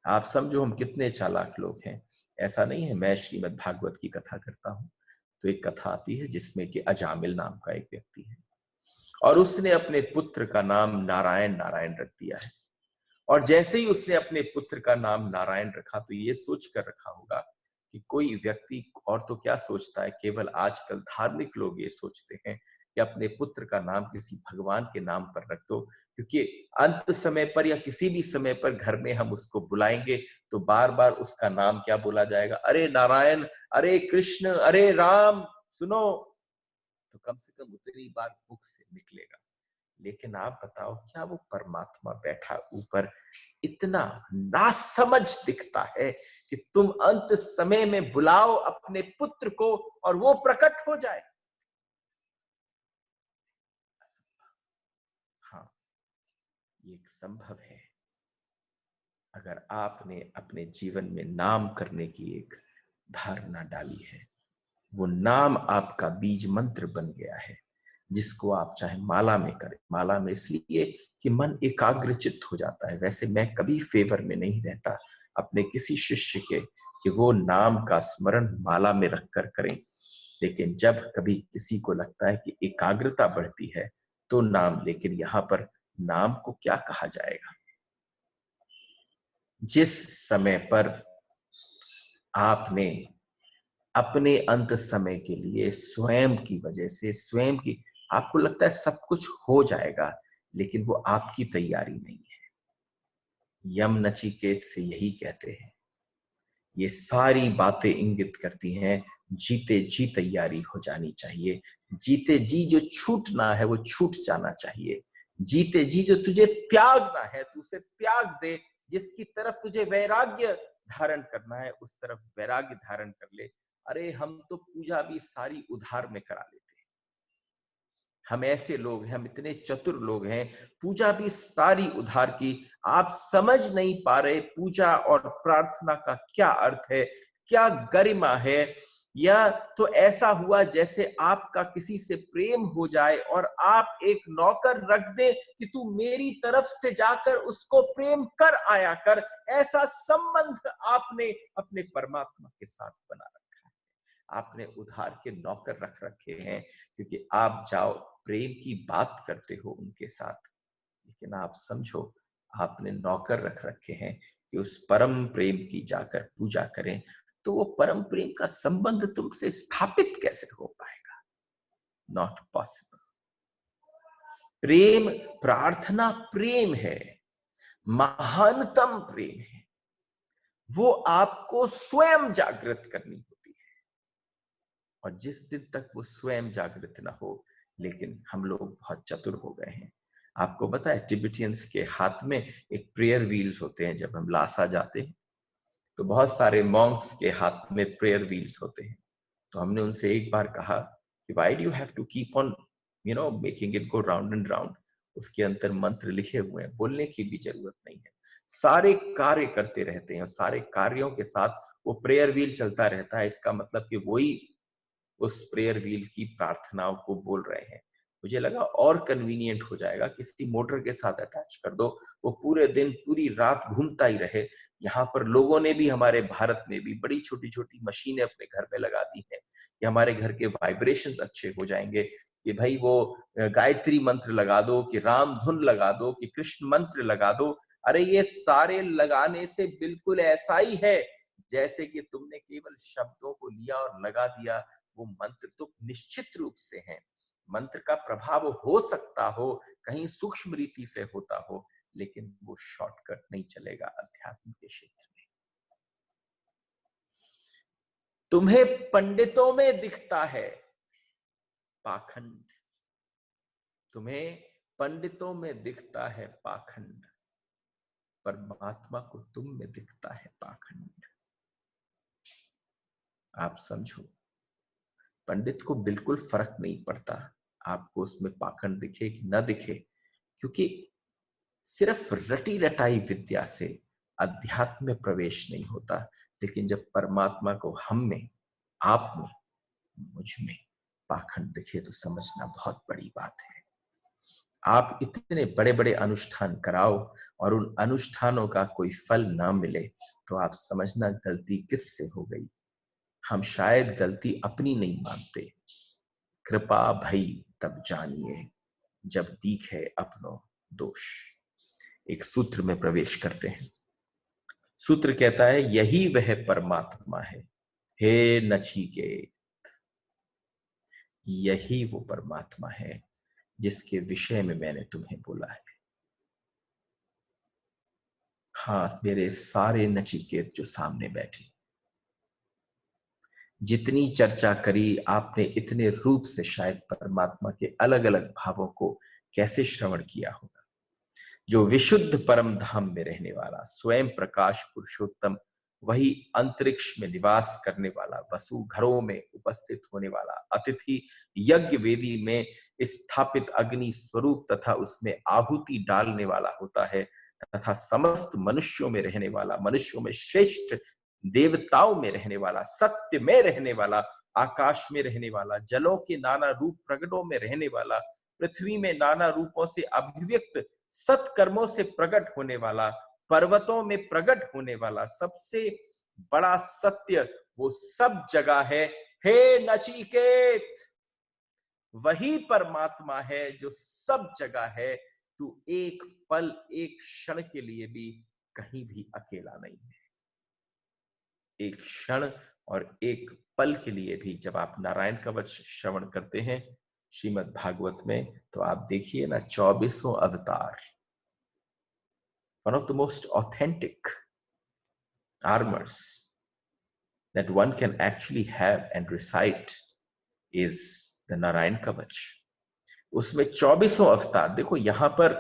आप समझो हम कितने चालाक लोग हैं। ऐसा नहीं है, मैं श्रीमद् भागवत की कथा करता हूं तो एक कथा आती है जिसमें कि अजामिल नाम का एक व्यक्ति है और उसने अपने पुत्र का नाम नारायण नारायण रख दिया है। और जैसे ही उसने अपने पुत्र का नाम नारायण रखा तो ये सोच कर रखा होगा कि कोई व्यक्ति, और तो क्या सोचता है, केवल आजकल धार्मिक लोग ये सोचते हैं कि अपने पुत्र का नाम किसी भगवान के नाम पर रख दो, क्योंकि अंत समय पर या किसी भी समय पर घर में हम उसको बुलाएंगे तो बार बार उसका नाम क्या बोला जाएगा, अरे नारायण, अरे कृष्ण, अरे राम, सुनो, तो कम से कम उतनी बार मुख से निकलेगा। लेकिन आप बताओ, क्या वो परमात्मा बैठा ऊपर इतना नासमझ दिखता है कि तुम अंत समय में बुलाओ अपने पुत्र को और वो प्रकट हो जाए? हाँ, ये एक संभव है अगर आपने अपने जीवन में नाम करने की एक धारणा डाली है। वो नाम आपका बीज मंत्र बन गया है, जिसको आप चाहे माला में करें। माला में इसलिए कि मन एकाग्रचित्त हो जाता है। वैसे मैं कभी फेवर में नहीं रहता अपने किसी शिष्य के कि वो नाम का स्मरण माला में रखकर करें, लेकिन जब कभी किसी को लगता है कि एकाग्रता बढ़ती है तो नाम। लेकिन यहाँ पर नाम को क्या कहा जाएगा? जिस समय पर आपने अपने अंत समय के लिए स्वयं की वजह से, स्वयं की, आपको लगता है सब कुछ हो जाएगा, लेकिन वो आपकी तैयारी नहीं है। यम नचिकेत से यही कहते हैं। ये सारी बातें इंगित करती हैं जीते जी तैयारी हो जानी चाहिए। जीते जी जो छूटना है वो छूट जाना चाहिए। जीते जी जो तुझे त्यागना है तू उसे त्याग दे। जिसकी तरफ तुझे वैराग्य धारण करना है उस तरफ वैराग्य धारण कर ले। अरे हम तो पूजा भी सारी उधार में करा लेते हैं। हम ऐसे लोग हैं, हम इतने चतुर लोग हैं, पूजा भी सारी उधार की। आप समझ नहीं पा रहे पूजा और प्रार्थना का क्या अर्थ है, क्या गरिमा है। या तो ऐसा हुआ जैसे आपका किसी से प्रेम हो जाए और आप एक नौकर रख दे कि तू मेरी तरफ से जाकर उसको प्रेम कर आया कर। ऐसा संबंध आपने अपने परमात्मा के साथ बना रखा है। आपने उधार के नौकर रख रखे हैं, क्योंकि आप जाओ प्रेम की बात करते हो उनके साथ, लेकिन आप समझो आपने नौकर रख रखे हैं कि उस परम प्रेम की जाकर पूजा करें। तो वो परम प्रेम का संबंध तुमसे स्थापित कैसे हो पाएगा? Not possible. प्रेम, प्रार्थना प्रेम है, महानतम प्रेम है। वो आपको स्वयं जागृत करनी होती है। और जिस दिन तक वो स्वयं जागृत ना हो। लेकिन हम लोग बहुत चतुर हो गए हैं। आपको पता है तिब्बतियंस के हाथ में एक प्रेयर व्हील्स होते हैं। जब हम लासा जाते हैं तो बहुत सारे मॉन्क्स के हाथ में प्रेयर व्हील्स होते हैं। तो हमने उनसे एक बार कहा कि why do you have to keep on making it go round and round. उसके अंदर मंत्र लिखे हुए हैं, बोलने की भी जरूरत नहीं है। सारे कार्य करते रहते हैं और सारे कार्यों के साथ वो प्रेयर व्हील चलता रहता है। इसका मतलब कि वही उस प्रेयर व्हील की प्रार्थनाओं को बोल रहे हैं। मुझे लगा और कन्वीनियंट हो जाएगा, किसी मोटर के साथ अटैच कर दो, वो पूरे दिन पूरी रात घूमता ही रहे। यहाँ पर लोगों ने भी, हमारे भारत में भी बड़ी छोटी छोटी मशीनें अपने घर में लगा दी हैं कि हमारे घर के वाइब्रेशंस अच्छे हो जाएंगे। कि भाई वो गायत्री मंत्र लगा दो, कि राम धुन लगा दो, कि कृष्ण मंत्र लगा दो। अरे ये सारे लगाने से बिल्कुल ऐसा ही है जैसे कि तुमने केवल शब्दों को लिया और लगा दिया। वो मंत्र तो निश्चित रूप से हैं। मंत्र का प्रभाव हो सकता हो, कहीं सूक्ष्म रीति से होता हो, लेकिन वो शॉर्टकट नहीं चलेगा अध्यात्म के क्षेत्र में। तुम्हें पंडितों में दिखता है पाखंड, तुम्हें पंडितों में दिखता है पाखंड, परमात्मा को तुम में दिखता है पाखंड। आप समझो, पंडित को बिल्कुल फर्क नहीं पड़ता आपको उसमें पाखंड दिखे कि ना दिखे, क्योंकि सिर्फ रटी रटाई विद्या से अध्यात्म में प्रवेश नहीं होता। लेकिन जब परमात्मा को हम में, आप में, मुझ में पाखंड दिखे तो समझना बहुत बड़ी बात है। आप इतने बड़े बड़े अनुष्ठान कराओ और उन अनुष्ठानों का कोई फल ना मिले तो आप समझना गलती किससे हो गई। हम शायद गलती अपनी नहीं मानते। कृपा भई तब जानिए जब दिखे अपनो दोष। एक सूत्र में प्रवेश करते हैं। सूत्र कहता है, यही वह परमात्मा है हे नचिकेत, यही वो परमात्मा है जिसके विषय में मैंने तुम्हें बोला है। हाँ मेरे सारे नचिकेत जो सामने बैठे, जितनी चर्चा करी आपने, इतने रूप से शायद परमात्मा के अलग अलग भावों को कैसे श्रवण किया होगा। जो विशुद्ध परम धाम में रहने वाला, स्वयं प्रकाश पुरुषोत्तम, वही अंतरिक्ष में निवास करने वाला, वसु घरों में उपस्थित होने वाला, अतिथि यज्ञ वेदी में स्थापित अग्नि स्वरूप तथा उसमें आहुति डालने वाला होता है, तथा समस्त मनुष्यों में रहने वाला, मनुष्यों में श्रेष्ठ, देवताओं में रहने वाला, सत्य में रहने वाला, आकाश में रहने वाला, जलों के नाना रूप प्रगटों में रहने वाला, पृथ्वी में नाना रूपों से अभिव्यक्त सत्कर्मों से प्रकट होने वाला, पर्वतों में प्रकट होने वाला, सबसे बड़ा सत्य वो सब जगह है। हे नचिकेत, वही परमात्मा है जो सब जगह है। तू एक पल, एक क्षण के लिए भी कहीं भी अकेला नहीं है। एक क्षण और एक पल के लिए भी जब आप नारायण कवच श्रवण करते हैं श्रीमद् भागवत में, तो आप देखिए ना, 24वां अवतार, one of the most authentic armors that one can actually have and recite is the Narayan Kavach. उसमें 24वां अवतार देखो, यहां पर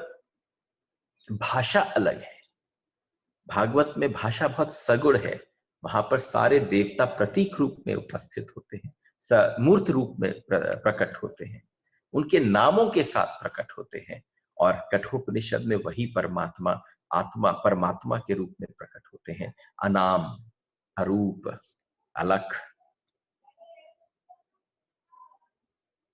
भाषा अलग है। भागवत में भाषा बहुत सगुण है। वहां पर सारे देवता प्रतीक रूप में उपस्थित होते हैं, मूर्त रूप में प्रकट होते हैं, उनके नामों के साथ प्रकट होते हैं। और कठोपनिषद में वही परमात्मा, आत्मा परमात्मा के रूप में प्रकट होते हैं, अनाम, अरूप, अलख।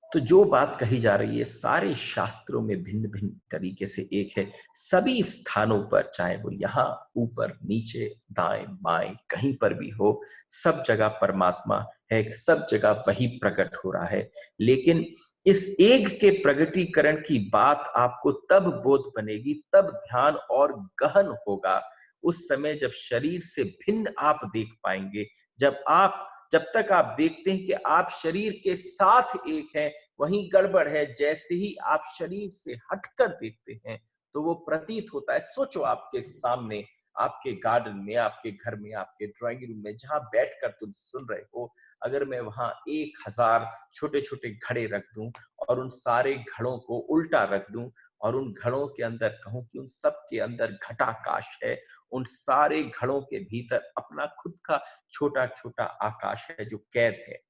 तो जो बात कही जा रही है सारे शास्त्रों में भिन्न भिन्न तरीके से एक है। सभी स्थानों पर, चाहे वो यहाँ ऊपर नीचे दाएं बाएं कहीं पर भी हो, सब जगह परमात्मा है, सब जगह वही प्रकट हो रहा है। लेकिन इस एक के प्रगटीकरण की बात आपको तब बोध बनेगी, तब ध्यान और गहन होगा उस समय जब शरीर से भिन्न आप देख पाएंगे। जब तक आप देखते हैं कि आप शरीर के साथ एक हैं, वहीं गड़बड़ है। जैसे ही आप शरीर से हटकर देखते हैं तो वो प्रतीत होता है। सोचो, आपके सामने, आपके गार्डन में, आपके घर में, आपके ड्राइंग रूम में, जहां बैठकर तुम सुन रहे हो, अगर मैं वहां 1000 छोटे छोटे घड़े रख दूं और उन सारे घड़ों को उल्टा रख दूं और उन घड़ों के अंदर कहूं कि उन सब के अंदर घटाकाश है, उन सारे घड़ों के भीतर अपना खुद का छोटा छोटा आकाश है जो कैद है,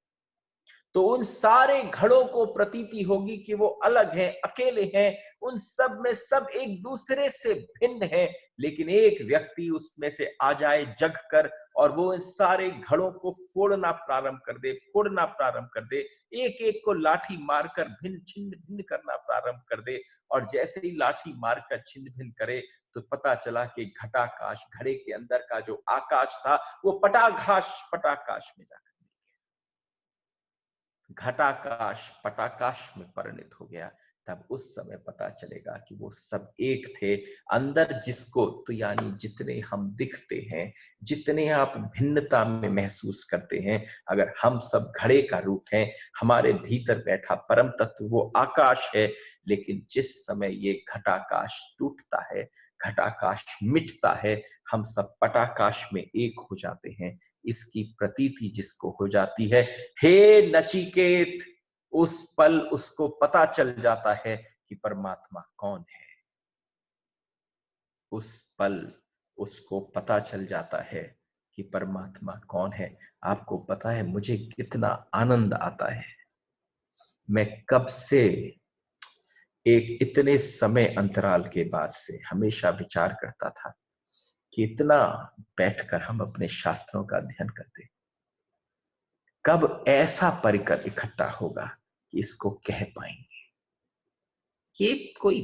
तो उन सारे घड़ों को प्रतीति होगी कि वो अलग हैं, अकेले हैं, उन सब में सब एक दूसरे से भिन्न है, लेकिन एक व्यक्ति उसमें से आ जाए जग कर और वो इन सारे घड़ों को फोड़ना प्रारंभ कर दे, फोड़ना प्रारंभ कर दे, एक एक को लाठी मारकर भिन्न छिन्न भिन्न करना प्रारंभ कर दे। और जैसे ही लाठी मारकर छिन्न भिन्न करे तो पता चला कि घटाकाश, घड़े के अंदर का जो आकाश था वो पटाकाश में जाकर घटाकाश पटाकाश में परिणत हो गया। तब उस समय पता चलेगा कि वो सब एक थे अंदर, जिसको तो यानी जितने हम दिखते हैं, जितने आप भिन्नता में महसूस करते हैं, अगर हम सब घड़े का रूप हैं, हमारे भीतर बैठा परम तत्व वो आकाश है। लेकिन जिस समय ये घटाकाश टूटता है, घटाकाश मिटता है, हम सब पटाकाश में एक हो जाते हैं। इसकी प्रतीति जिसको हो जाती है, हे नचिकेत, उस पल उसको पता चल जाता है कि परमात्मा कौन है। उस पल उसको पता चल जाता है कि परमात्मा कौन है। आपको पता है मुझे कितना आनंद आता है। मैं कब से एक इतने समय अंतराल के बाद से हमेशा विचार करता था कि इतना बैठकर हम अपने शास्त्रों का अध्ययन करते, कब ऐसा परिकर इकट्ठा होगा कि इसको कह पाएंगे। ये कोई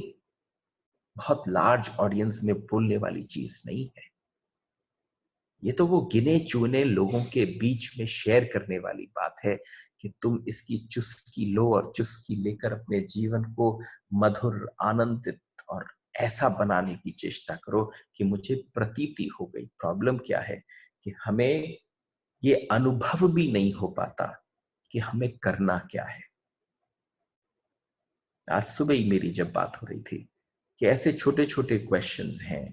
बहुत लार्ज ऑडियंस में बोलने वाली चीज नहीं है, ये तो वो गिने चुने लोगों के बीच में शेयर करने वाली बात है कि तुम इसकी चुस्की लो और चुस्की लेकर अपने जीवन को मधुर, आनंदित और ऐसा बनाने की चेष्टा करो कि मुझे प्रतीति हो गई। प्रॉब्लम क्या है कि हमें ये अनुभव भी नहीं हो पाता कि हमें करना क्या है। आज सुबह ही मेरी जब बात हो रही थी कि ऐसे छोटे छोटे क्वेश्चंस हैं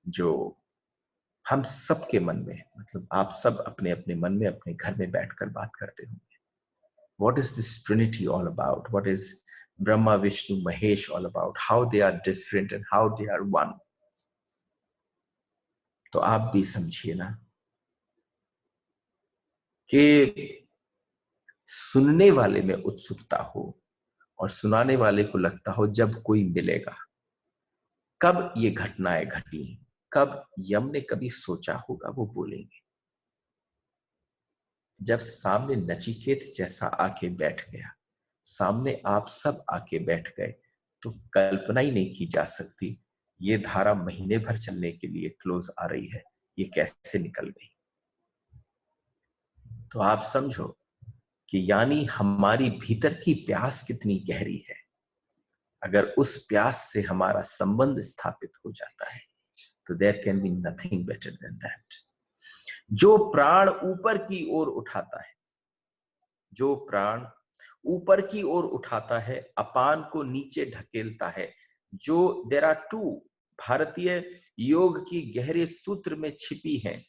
जो हम सबके मन में, मतलब आप सब अपने अपने मन में अपने घर में बैठकर बात करते होंगे। What is this trinity all about? What is Brahma Vishnu Mahesh all about? How they are different and how they are one? तो आप भी समझिए ना कि सुनने वाले में उत्सुकता हो और सुनाने वाले को लगता हो जब कोई मिलेगा। कब ये घटनाएं घटी, कब यम ने कभी सोचा होगा वो बोलेंगे। जब सामने नचिकेत जैसा आके बैठ गया, सामने आप सब आके बैठ गए, तो कल्पना ही नहीं की जा सकती ये धारा महीने भर चलने के लिए क्लोज आ रही है, ये कैसे निकल गई। तो आप समझो कि यानी हमारी भीतर की प्यास कितनी गहरी है। अगर उस प्यास से हमारा संबंध स्थापित हो जाता है तो there can be nothing better than that. जो प्राण ऊपर की ओर उठाता है, जो प्राण ऊपर की ओर उठाता है, अपान को नीचे ढकेलता है, जो देयर आर टू, भारतीय योग की गहरे सूत्र में छिपी हैं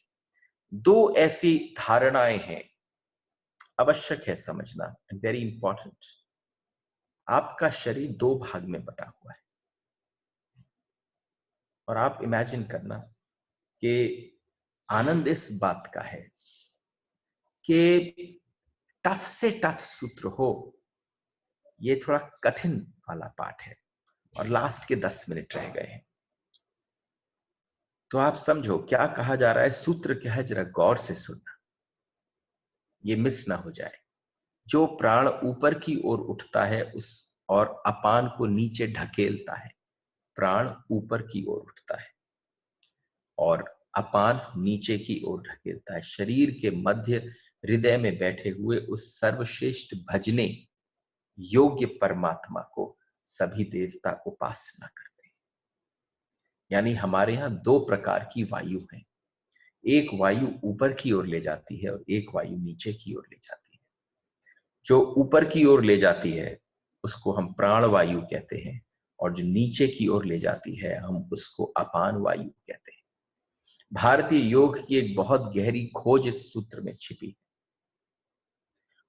दो ऐसी धारणाएं हैं, आवश्यक है समझना, वेरी इंपॉर्टेंट। आपका शरीर दो भाग में बटा हुआ है और आप इमेजिन करना कि आनंद इस बात का है कि टफ से टफ सूत्र हो, ये थोड़ा कठिन वाला पार्ट है और लास्ट के 10 मिनट रह गए हैं। तो आप समझो क्या कहा जा रहा है, सूत्र क्या है, जरा गौर से सुनना, ये मिस ना हो जाए। जो प्राण ऊपर की ओर उठता है उस और अपान को नीचे ढकेलता है, प्राण ऊपर की ओर उठता है और अपान नीचे की ओर ढकेलता है। शरीर के मध्य हृदय में बैठे हुए उस सर्वश्रेष्ठ भजने योग्य परमात्मा को सभी देवता उपासना करते हैं। यानी हमारे यहां दो प्रकार की वायु है, एक वायु ऊपर की ओर ले जाती है और एक वायु नीचे की ओर ले जाती है। जो ऊपर की ओर ले जाती है उसको हम प्राण वायु कहते हैं और जो नीचे की ओर ले जाती है हम उसको अपान वायु कहते हैं। भारतीय योग की एक बहुत गहरी खोज इस सूत्र में छिपी है।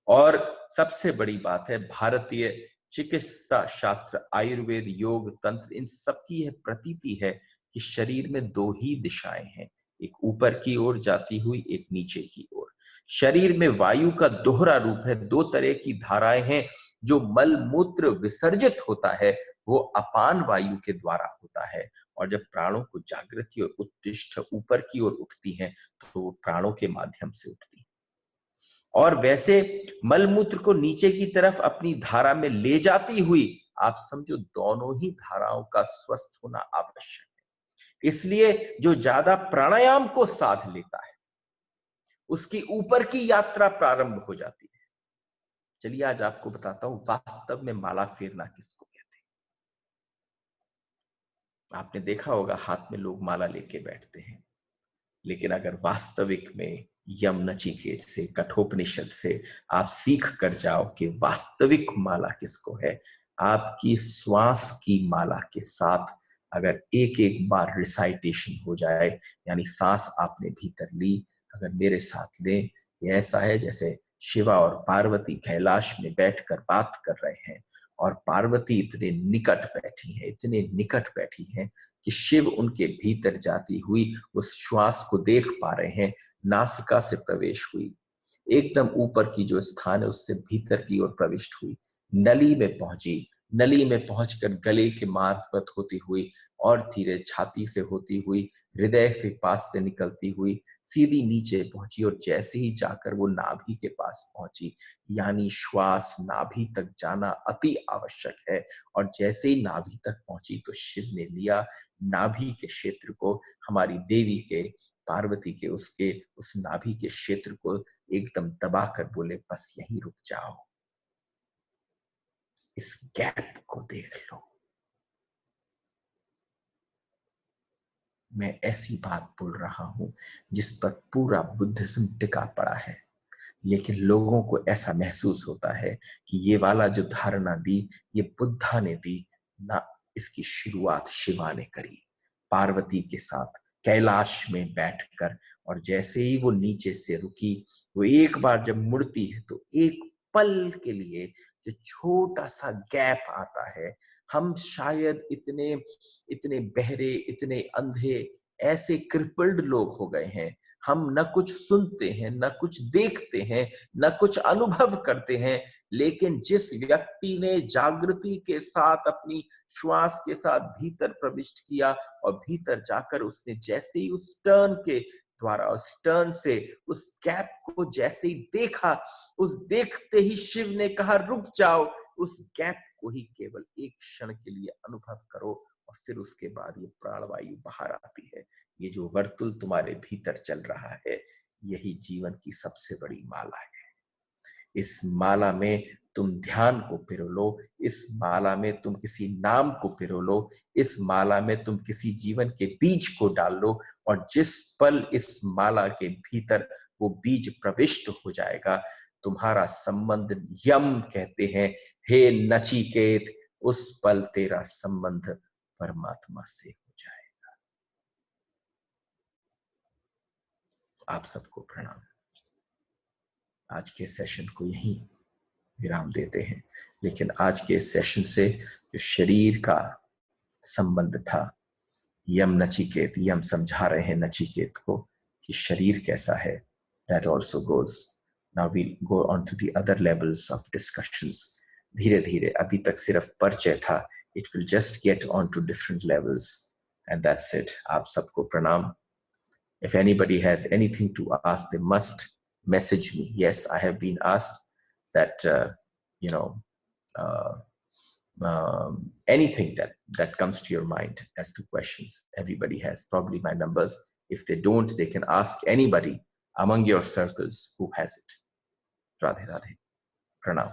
और सबसे बड़ी बात है, भारतीय चिकित्सा शास्त्र, आयुर्वेद, योग, तंत्र, इन सब की यह प्रतीति है कि शरीर में दो ही दिशाएं हैं, एक ऊपर की ओर जाती हुई, एक नीचे की ओर। शरीर में वायु का दोहरा रूप है, दो तरह की धाराएं हैं। जो मल मूत्र विसर्जित होता है वो अपान वायु के द्वारा होता है, और जब प्राणों को जागृति और उत्तिष्ठ ऊपर की ओर उठती हैं तो वो प्राणों के माध्यम से उठती है। और वैसे मलमूत्र को नीचे की तरफ अपनी धारा में ले जाती हुई, आप समझो दोनों ही धाराओं का स्वस्थ होना आवश्यक है। इसलिए जो ज्यादा प्राणायाम को साध लेता है उसकी ऊपर की यात्रा प्रारंभ हो जाती है। चलिए आज आपको बताता हूं वास्तव में माला फेरना किसको कहते हैं। आपने देखा होगा हाथ में लोग माला लेके बैठते हैं, लेकिन अगर वास्तविक में यम नचिकेत से, कठोपनिषद से आप सीख कर जाओ कि वास्तविक माला किसको है, आपकी श्वास की माला के साथ अगर एक एक बार रिसाइटेशन हो जाए, यानी सांस आपने भीतर ली, अगर मेरे साथ ले, ये ऐसा है जैसे शिवा और पार्वती कैलाश में बैठकर बात कर रहे हैं और पार्वती इतने निकट बैठी है, इतने निकट बैठी है कि शिव उनके भीतर जाती हुई उस श्वास को देख पा रहे हैं। नासिका से प्रवेश हुई, एकदम ऊपर की जो स्थान है उससे भीतर की ओर प्रविष्ट हुई, नली में पहुंची, नली में पहुंचकर गले के मार्फत होती हुई और धीरे छाती से होती हुई, हृदय के पास से निकलती हुई सीधी नीचे पहुंची, और जैसे ही जाकर वो नाभि के पास पहुंची, यानी श्वास नाभि तक जाना अति आवश्यक है। और जैसे ही नाभि तक पहुंची तो शिव ने लिया नाभि के क्षेत्र को, हमारी देवी के, पार्वती के, उसके उस नाभि के क्षेत्र को एकदम दबाकर बोले बस यहीं रुक जाओ, इस गैप को देख लो। मैं ऐसी बात बोल रहा हूं जिस पर पूरा बुद्धिज्म टिका पड़ा है, लेकिन लोगों को ऐसा महसूस होता है कि ये वाला जो धारणा दी ये बुद्धा ने दी ना, इसकी शुरुआत शिवा ने करी पार्वती के साथ कैलाश में बैठकर। और जैसे ही वो नीचे से रुकी, वो एक बार जब मुड़ती है तो एक पल के लिए जो छोटा सा गैप आता है, हम शायद इतने इतने बहरे, इतने अंधे, ऐसे क्रिपल्ड लोग हो गए हैं, हम न कुछ सुनते हैं, न कुछ देखते हैं, न कुछ अनुभव करते हैं, लेकिन जिस व्यक्ति ने जागृति के साथ अपनी श्वास के साथ भीतर प्रविष्ट किया और भीतर जाकर उसने जैसे ही उस टर्न के द्वारा, उस टर्न से उस गैप को जैसे ही देखा, उस देखते ही शिव ने कहा रुक जाओ, उस गैप को ही केवल एक क्षण के लिए अनुभव करो, और फिर उसके बाद ये प्राणवायु बाहर आती है। ये जो वर्तुल तुम्हारे भीतर चल रहा है, यही जीवन की सबसे बड़ी माला है। इस माला में तुम ध्यान को पिरो लो, इस माला में तुम किसी नाम को पिरो लो, इस माला में तुम किसी जीवन के बीज को डाल लो, और जिस पल इस माला के भीतर वो बीज प्रविष्ट हो जाएगा, तुम्हारा संबंध, यम कहते हैं हे नचिकेत, उस पल तेरा संबंध परमात्मा से हो जाए। आप सबको प्रणाम। आज के सेशन को यहीं विराम देते हैं, लेकिन आज के सेशन से जो शरीर का संबंध था, यम नचिकेत, यम समझा रहे हैं नचिकेत को कि शरीर कैसा है, that also goes. Now we'll go on to the other levels of discussions. धीरे धीरे, अभी तक सिर्फ परिचय था, it will just get on to different levels, and that's it. आप सबको प्रणाम। If anybody has anything to ask, they must message me. Yes, I have been asked that, you know, anything that comes to your mind as to questions. Everybody has probably my numbers. If they don't, they can ask anybody among your circles who has it. Radhe Radhe. Pranam.